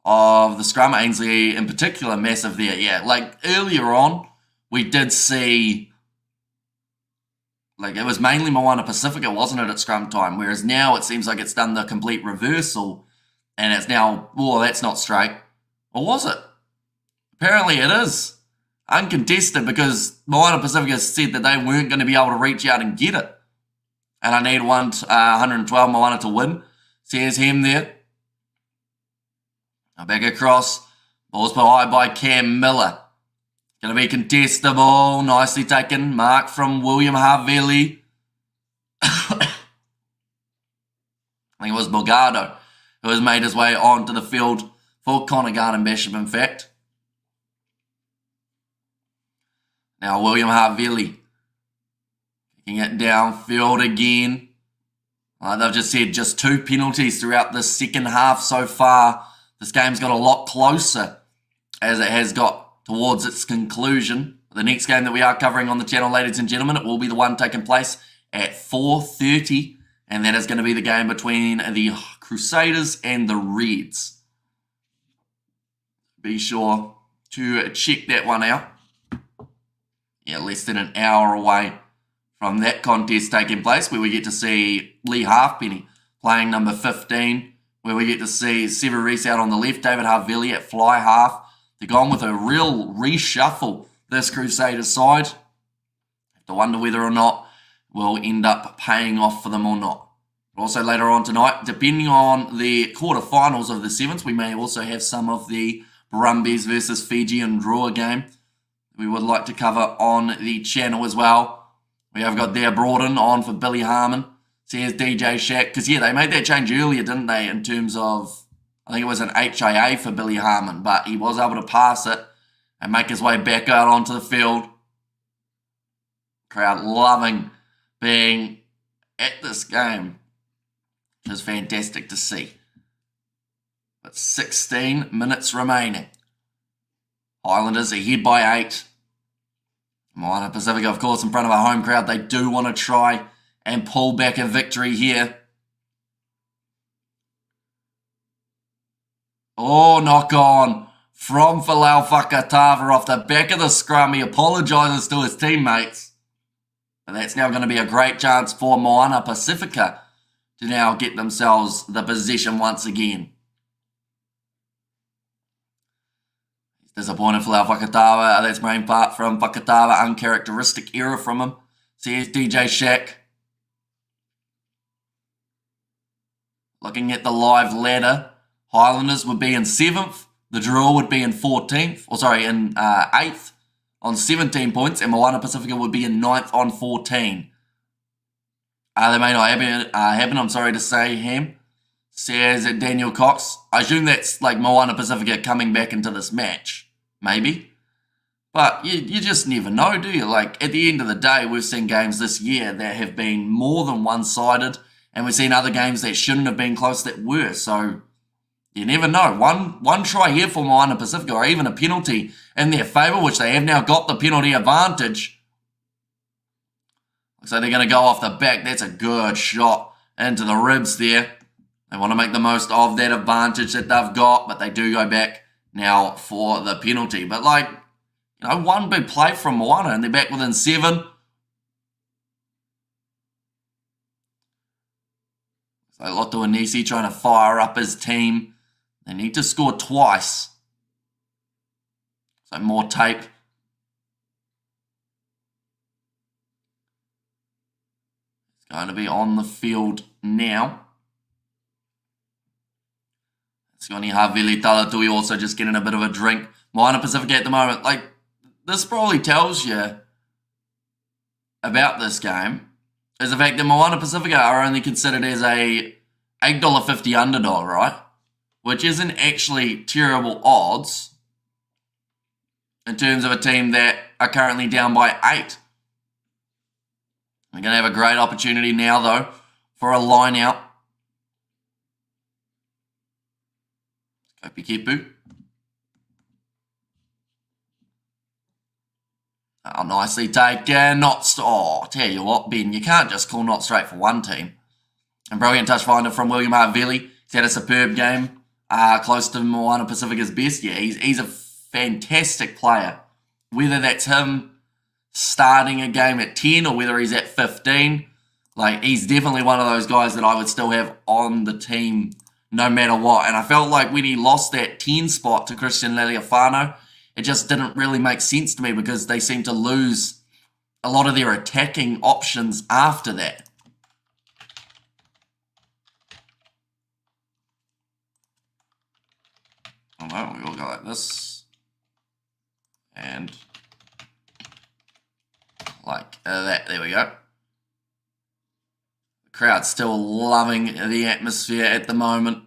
of the scrum. Ainsley in particular, massive there. Yeah, like earlier on, we did see, like it was mainly Moana Pasifika, wasn't it, at scrum time? Whereas now it seems like it's done the complete reversal and it's now, oh, that's not straight. Or was it? Apparently it is. Uncontested because Moana Pasifika said that they weren't going to be able to reach out and get it. And I need 112 Moana to win. Says him there. Now back across. Ball's put high by Cam Miller. Going to be contestable. Nicely taken. Mark from William Havili. I think it was Borgado who has made his way onto the field for Connor Garden Bishop, in fact. Now William Havili. Kicking it downfield again. They've just said just 2 penalties throughout the second half so far. This game's got a lot closer as it has got towards its conclusion. The next game that we are covering on the channel, ladies and gentlemen, it will be the one taking place at 4:30. And that is going to be the game between the Crusaders and the Reds. Be sure to check that one out. Yeah, less than an hour away from that contest taking place, where we get to see Lee Halfpenny playing number 15, where we get to see Sever Reese out on the left, David Havili at fly half. They're gone with a real reshuffle, this Crusaders side. Have to wonder whether or not will end up paying off for them or not. Also later on tonight, depending on the quarterfinals of the sevens, we may also have some of the Brumbies versus Fiji and draw game we would like to cover on the channel as well. We have got there Broaden on for Billy Harmon. Says DJ Shack. Because, yeah, they made that change earlier, didn't they, in terms of, I think it was an HIA for Billy Harmon, but he was able to pass it and make his way back out onto the field. Crowd loving being at this game, which is fantastic to see. But 16 minutes remaining. Highlanders ahead by 8. Moana Pasifika, of course, in front of a home crowd. They do want to try and pull back a victory here. Oh, knock on from Falau Fakatava off the back of the scrum. He apologises to his teammates. And that's now going to be a great chance for Moana Pasifika to now get themselves the possession once again. Disappointed for Fakatava. That's main part from Fakatava. Uncharacteristic error from him. Says DJ Shack. Looking at the live ladder, Highlanders would be in 7th. The draw would be in 14th. Or sorry, in 8th on 17 points. And Moana Pasifika would be in 9th on 14. They may not happen, I'm sorry to say, Ham. Says Daniel Cox. I assume that's like Moana Pasifika coming back into this match. Maybe. But you just never know, do you? Like, at the end of the day, we've seen games this year that have been more than one-sided, and we've seen other games that shouldn't have been close that were. So, you never know. One try here for Moana Pasifika, or even a penalty in their favour, which they have now got the penalty advantage. Looks like they're going to go off the back. That's a good shot into the ribs there. They want to make the most of that advantage that they've got, but they do go back now for the penalty. But like, you know, one big play from Moana and they're back within 7. So Loto Anisi trying to fire up his team. They need to score twice. So more tape. It's going to be on the field now. Sione Havili Talatui also just getting a bit of a drink. Moana Pasifika at the moment. Like, this probably tells you about this game is the fact that Moana Pasifika are only considered as a $8.50 underdog, right? Which isn't actually terrible odds in terms of a team that are currently down by 8. We're going to have a great opportunity now, though, for a line out. Kopikipu. Oh, nicely taken. Oh, tell you what, Ben, you can't just call not straight for one team. And brilliant touch finder from William Havili. He's had a superb game, close to Moana Pasifika's best. Yeah, he's a fantastic player. Whether that's him starting a game at 10 or whether he's at 15, like, he's definitely one of those guys that I would still have on the team no matter what. And I felt like when he lost that 10 spot to Christian Lealiafano, it just didn't really make sense to me because they seemed to lose a lot of their attacking options after that. Oh no, we all go like this. And like that. There we go. The crowd's still loving the atmosphere at the moment.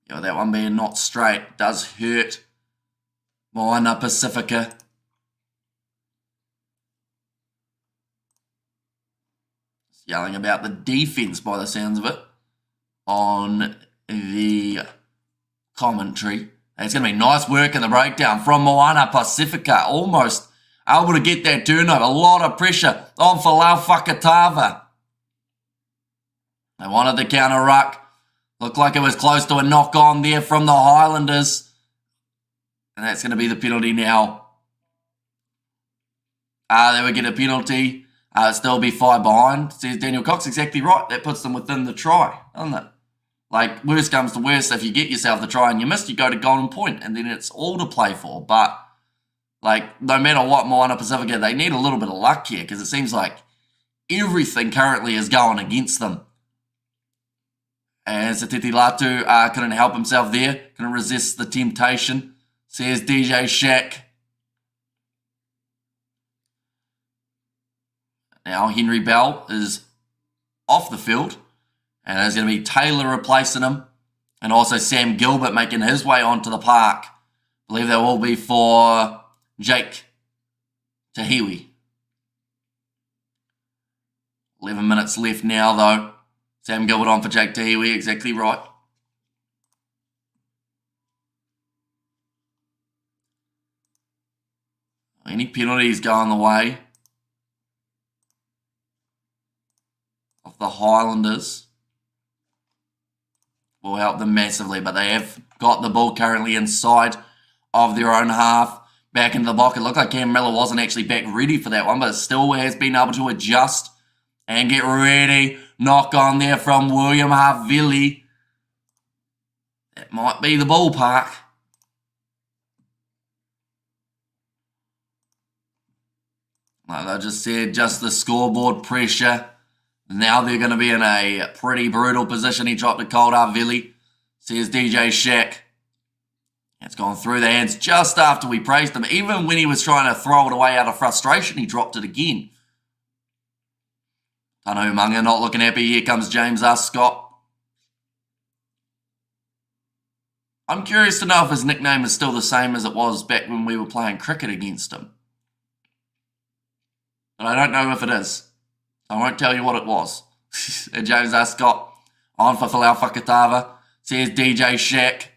Yeah, that one being not straight does hurt Moana Pasifika. Just yelling about the defense by the sounds of it on the commentary. It's going to be nice work in the breakdown from Moana Pasifika. Almost able to get that turnover. A lot of pressure on Falau Fakatava. They wanted the counter ruck. Looked like it was close to a knock-on there from the Highlanders. And that's going to be the penalty now. They would get a penalty. Still be 5 behind. Says Daniel Cox, exactly right. That puts them within the try, doesn't it? Like, worst comes to worst, if you get yourself the try and you miss, you go to golden point, and then it's all to play for. But, like, no matter what Moana Pasifika, they need a little bit of luck here, because it seems like everything currently is going against them. And Satiti Latu couldn't help himself there. Couldn't resist the temptation. Says DJ Shack. Now Henry Bell is off the field. And there's going to be Taylor replacing him. And also Sam Gilbert making his way onto the park. I believe that will be for Jake Tahiwi. 11 minutes left now, though. Sam Gilbert on for Jake Tahiwi, exactly right. Any penalties going the way of the Highlanders will help them massively, but they have got the ball currently inside of their own half, back into the block. It looked like Cam Miller wasn't actually back ready for that one, but still has been able to adjust and get ready. Knock on there from William Havili. That might be the ballpark. Like I just said, just the scoreboard pressure. Now they're going to be in a pretty brutal position. He dropped a cold Havili. Says DJ Shack. It's gone through the hands just after we praised him. Even when he was trying to throw it away out of frustration, he dropped it again. Tanu Munga not looking happy. Here comes James Scott. I'm curious to know if his nickname is still the same as it was back when we were playing cricket against him. But I don't know if it is. I won't tell you what it was. And James Scott on for Falau Fakatava. Says DJ Shack.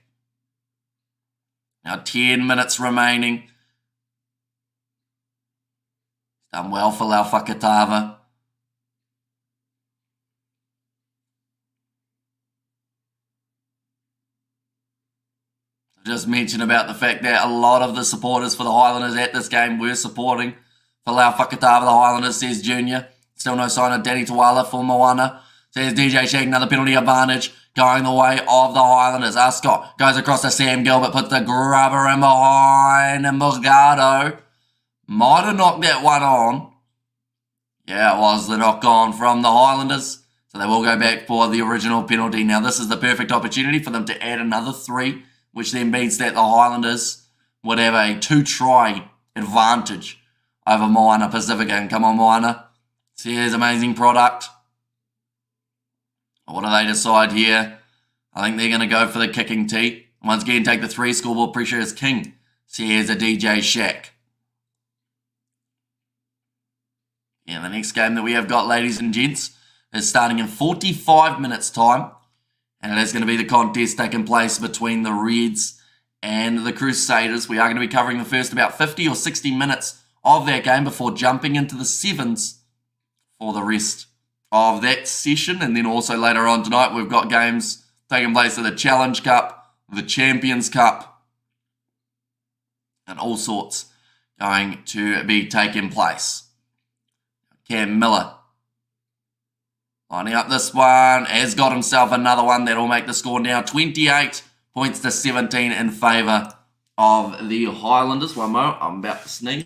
Now 10 minutes remaining. Done well for Falau Fakatava. Just mention about the fact that a lot of the supporters for the Highlanders at this game were supporting Falau Fakatava, the Highlanders, says Junior. Still no sign of Danny Tawala for Moana. Says DJ Shack, another penalty advantage. going the way of the Highlanders. Ascot goes across to Sam Gilbert, puts the grubber in behind, and Morgado might have knocked that one on. Yeah, it was the knock on from the Highlanders. So they will go back for the original penalty. Now, this is the perfect opportunity for them to add another 3, which then means that the Highlanders would have a 2-try advantage over Moana Pasifika. And come on, Moana. See, here's amazing product. What do they decide here? I think they're going to go for the kicking tee. Once again, take the 3 scoreboard. Pressure is king. See, here's a DJ Shack. Yeah, the next game that we have got, ladies and gents, is starting in 45 minutes time. And it is going to be the contest taking place between the Reds and the Crusaders. We are going to be covering the first about 50 or 60 minutes of that game before jumping into the 7s for the rest of that session. And then also later on tonight, we've got games taking place in the Challenge Cup, the Champions Cup, and all sorts going to be taking place. Cam Miller lining up this one, has got himself another one that will make the score now 28 points to 17 in favour of the Highlanders. One more, I'm about to sneeze.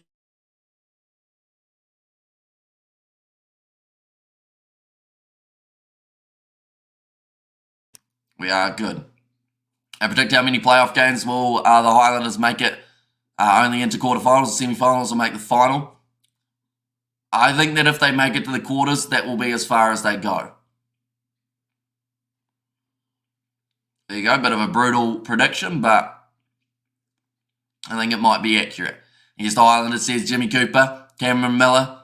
We are good. I predict how many playoff games will the Highlanders make it only into quarterfinals or semi-finals or make the final. I think that if they make it to the quarters, that will be as far as they go. There you go, bit of a brutal prediction, but I think it might be accurate. Here's the Highlanders, says Jimmy Cooper. Cameron Miller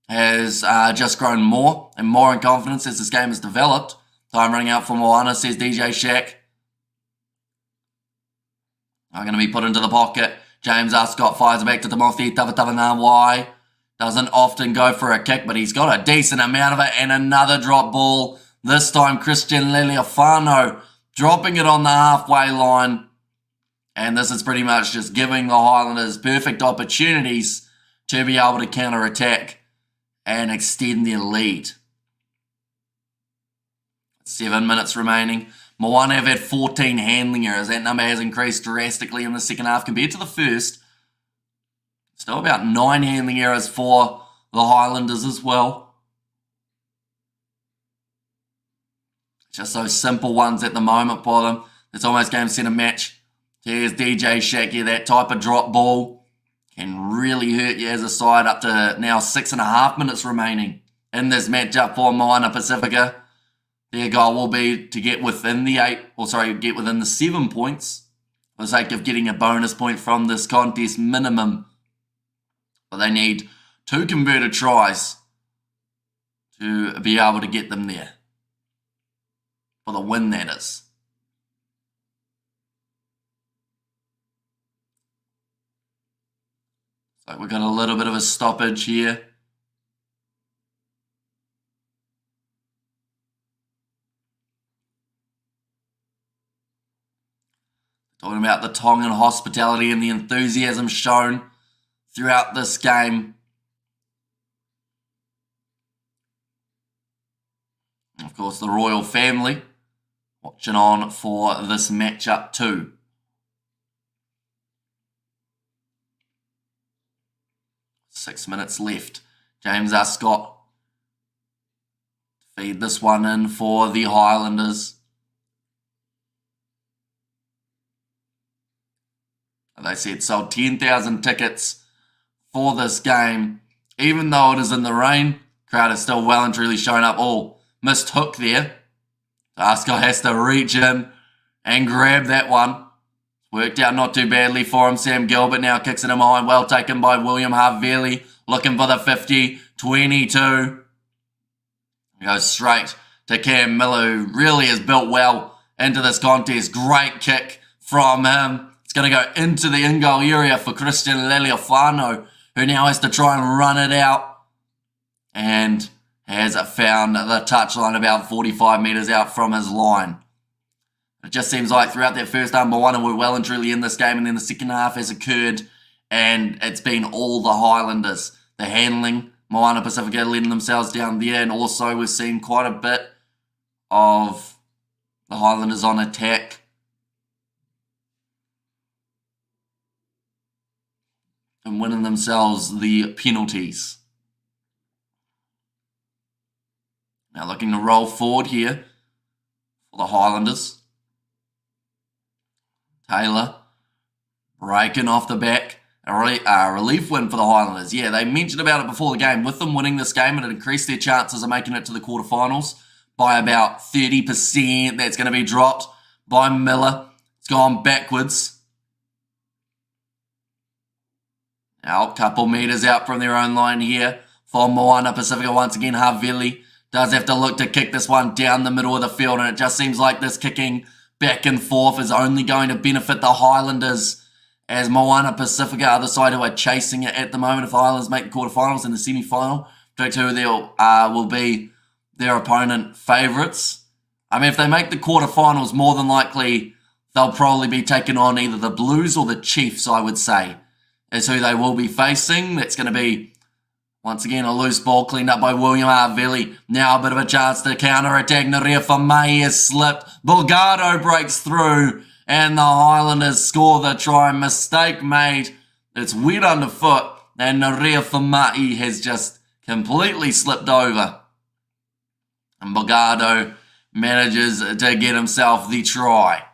has just grown more and more in confidence as this game has developed. Time running out for Moana, says DJ Shack. I'm going to be put into the pocket. James Ascot fires it back to Timothy Tavatanawai. Doesn't often go for a kick, but he's got a decent amount of it. And another drop ball. This time Christian Leleofano dropping it on the halfway line. And this is pretty much just giving the Highlanders perfect opportunities to be able to counter-attack and extend their lead. 7 minutes remaining. Moana have had 14 handling errors. That number has increased drastically in the second half compared to the first. Still about 9 handling errors for the Highlanders as well. Just those simple ones at the moment for them. It's almost game, set, and match. Here's DJ Shack here. That type of drop ball can really hurt you as a side. Up to now 6.5 minutes remaining in this matchup for Moana Pasifika. Their goal will be to get within the 7 points for the sake of getting a bonus point from this contest minimum. But they need 2 converted tries to be able to get them there. For the win, that is. So we've got a little bit of a stoppage here. Talking about the Tongan hospitality and the enthusiasm shown throughout this game. And of course, the royal family watching on for this matchup too. Six minutes left. James Ascot feed this one in for the Highlanders. They said sold 10,000 tickets for this game. Even though it is in the rain, crowd is still well and truly showing up. Oh, missed hook there. Ascot has to reach in and grab that one. Worked out not too badly for him. Sam Gilbert now kicks it in behind. Well taken by William Harveli. Looking for the 50-22. Goes straight to Cam Miller, who really has built well into this contest. Great kick from him. It's going to go into the in-goal area for Christian Leleofano, who now has to try and run it out. And has found the touchline about 45 metres out from his line. It just seems like throughout that first half, Moana were well and truly in this game, and then the second half has occurred, and it's been all the Highlanders. The handling, Moana Pasifika letting themselves down there, and also we've seen quite a bit of The Highlanders on attack. And winning themselves the penalties. Now looking to roll forward here for the Highlanders. Taylor breaking off the back. A relief win for the Highlanders. Yeah, they mentioned about it before the game. With them winning this game, it increased their chances of making it to the quarterfinals by about 30%. That's going to be dropped by Miller. It's gone backwards. Now, a couple metres out from their own line here for Moana Pasifika. Once again, Havili does have to look to kick this one down the middle of the field, and it just seems like this kicking back and forth is only going to benefit the Highlanders, as Moana Pasifika are the side who are chasing it at the moment. If the Highlanders make the quarterfinals in the semi-final, predict who will be their opponent favourites. I mean, if they make the quarterfinals, more than likely they'll probably be taking on either the Blues or the Chiefs, I would say, is who they will be facing. That's going to be, once again, a loose ball cleaned up by William Havili. Now a bit of a chance to counter-attack. Naria Famai has slipped. Bulgado breaks through, and the Highlanders score the try. Mistake made. It's wet underfoot, and Naria Famai has just completely slipped over. And Bulgado manages to get himself the try.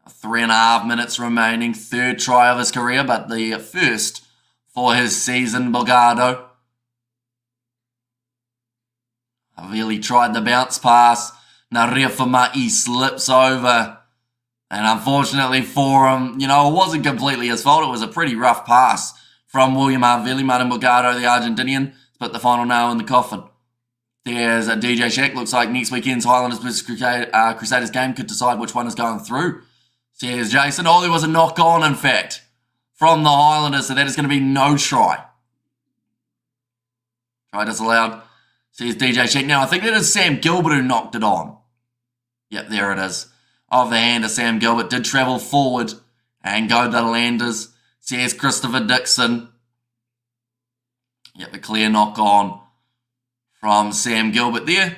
3.5 minutes remaining. Third try of his career, but the first for his season, Bulgado. Havili tried the bounce pass. Naria Famai slips over. And unfortunately for him, it wasn't completely his fault. It was a pretty rough pass from William Havili. Martin Bulgado, the Argentinian, put the final nail in the coffin. There's a DJ Shack. Looks like next weekend's Highlanders vs Crusaders game could decide which one is going through. So here's Jason. Oh, there was a knock on, in fact, from the Highlanders. So that is going to be no try. Try disallowed. So here's DJ Shack. Now, I think that is Sam Gilbert who knocked it on. Yep, there it is. Off the hand of Sam Gilbert. Did travel forward and go to the Landers. So here's Christopher Dixon. Yep, the clear knock on from Sam Gilbert there.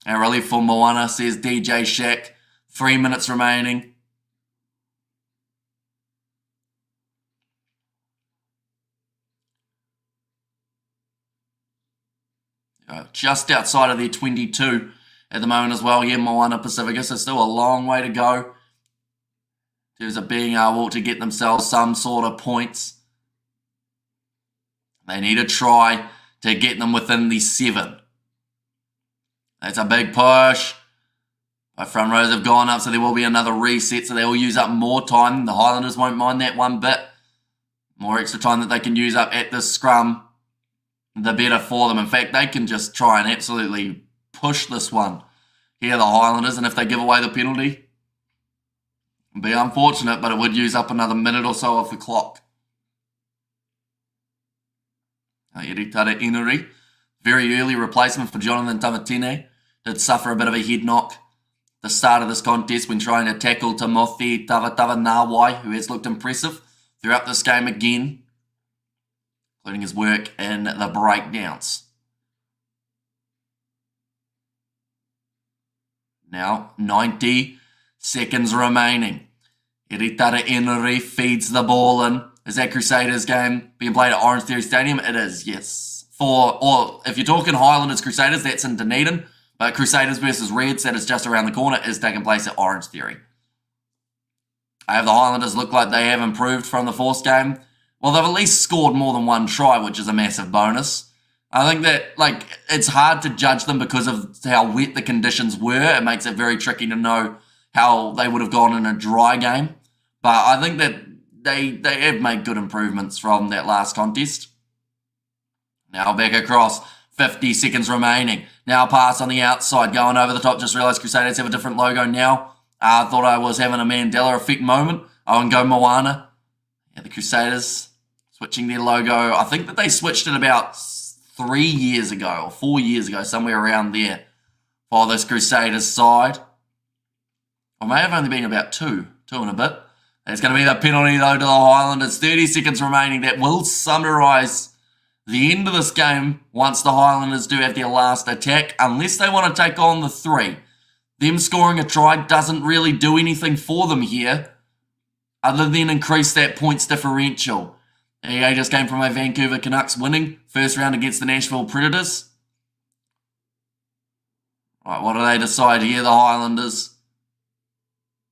And relief for Moana, says DJ Shack. 3 minutes remaining. Just outside of their 22 at the moment as well here, Moana Pasifika. So still a long way to go in terms of being able to get themselves some sort of points. They need a try to get them within the 7. That's a big push. Both front rows have gone up, so there will be another reset, so they will use up more time. The Highlanders won't mind that one bit. More extra time that they can use up at the scrum, the better for them. In fact, they can just try and absolutely push this one here, the Highlanders, and if they give away the penalty, it'd be unfortunate, but it would use up another minute or so of the clock. Eritara Inuri, very early replacement for Jonathan Tamatine, did suffer a bit of a head knock at the start of this contest when trying to tackle Timothy Tavatava Nawai, who has looked impressive throughout this game again, including his work in the breakdowns. Now, 90 seconds remaining. Eritara Inuri feeds the ball in. Is that Crusaders game being played at Orange Theory Stadium? It is, yes. Or if you're talking Highlanders Crusaders, that's in Dunedin. But Crusaders versus Reds, that is just around the corner, is taking place at Orange Theory. I have the Highlanders look like they have improved from the first game. Well, they've at least scored more than one try, which is a massive bonus. I think that, it's hard to judge them because of how wet the conditions were. It makes it very tricky to know how they would have gone in a dry game. But I think that they have made good improvements from that last contest. Now back across, 50 seconds remaining. Now pass on the outside, going over the top. Just realised Crusaders have a different logo now. I thought I was having a Mandela effect moment. I want to go Moana. Yeah, the Crusaders switching their logo. I think that they switched it about 3 years ago or 4 years ago, somewhere around there for this Crusaders side. Or may have only been about two and a bit. It's going to be the penalty, though, to the Highlanders. 30 seconds remaining. That will summarise the end of this game, once the Highlanders do have their last attack, unless they want to take on the 3, them scoring a try doesn't really do anything for them here, other than increase that points differential. They just came from a Vancouver Canucks winning first round against the Nashville Predators. Right, what do they decide here, the Highlanders?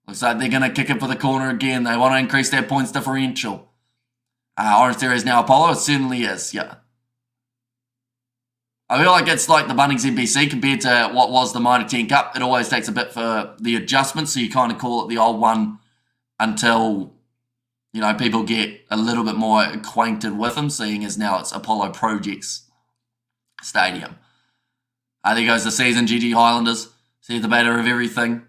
Looks like they're going to kick it for the corner again. They want to increase their points differential. Orange there is now Apollo. It certainly is, yeah. I feel like it's like the Bunnings NBC compared to what was the Mitre 10 Cup. It always takes a bit for the adjustment, so you kind of call it the old one until, you know, people get a little bit more acquainted with them, seeing as now it's Apollo Projects Stadium. There goes the season, GG Highlanders. See the beta of everything.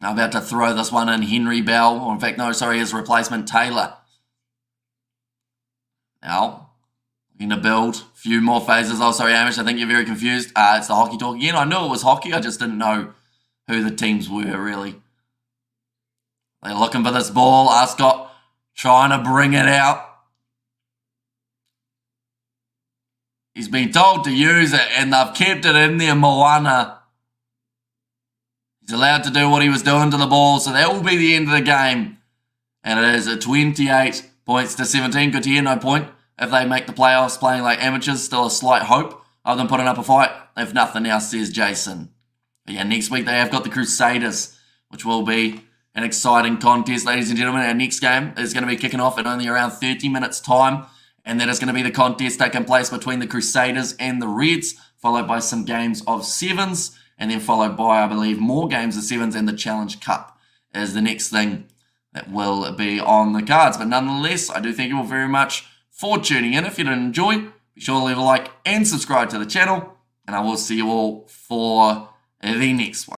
Now about to throw this one in, Henry Bell, or in fact, no, sorry, his replacement, Taylor. Now, looking to build a few more phases. Oh, sorry, Amish, I think you're very confused. It's the hockey talk again. I knew it was hockey, I just didn't know who the teams were, really. They're looking for this ball. Ascot trying to bring it out. He's been told to use it, and they've kept it in there, Moana. He's allowed to do what he was doing to the ball, so that will be the end of the game. And it is a 28 points to 17. Good to hear, no point. If they make the playoffs playing like amateurs, still a slight hope of them putting up a fight. If nothing else, says Jason. But yeah, next week they have got the Crusaders, which will be an exciting contest, ladies and gentlemen. Our next game is going to be kicking off in only around 30 minutes' time. And that is going to be the contest taking place between the Crusaders and the Reds, followed by some games of 7s, and then followed by, I believe, more games of 7s, and the Challenge Cup is the next thing that will be on the cards. But nonetheless, I do thank you all very much for tuning in. If you did enjoy, be sure to leave a like and subscribe to the channel, and I will see you all for the next one.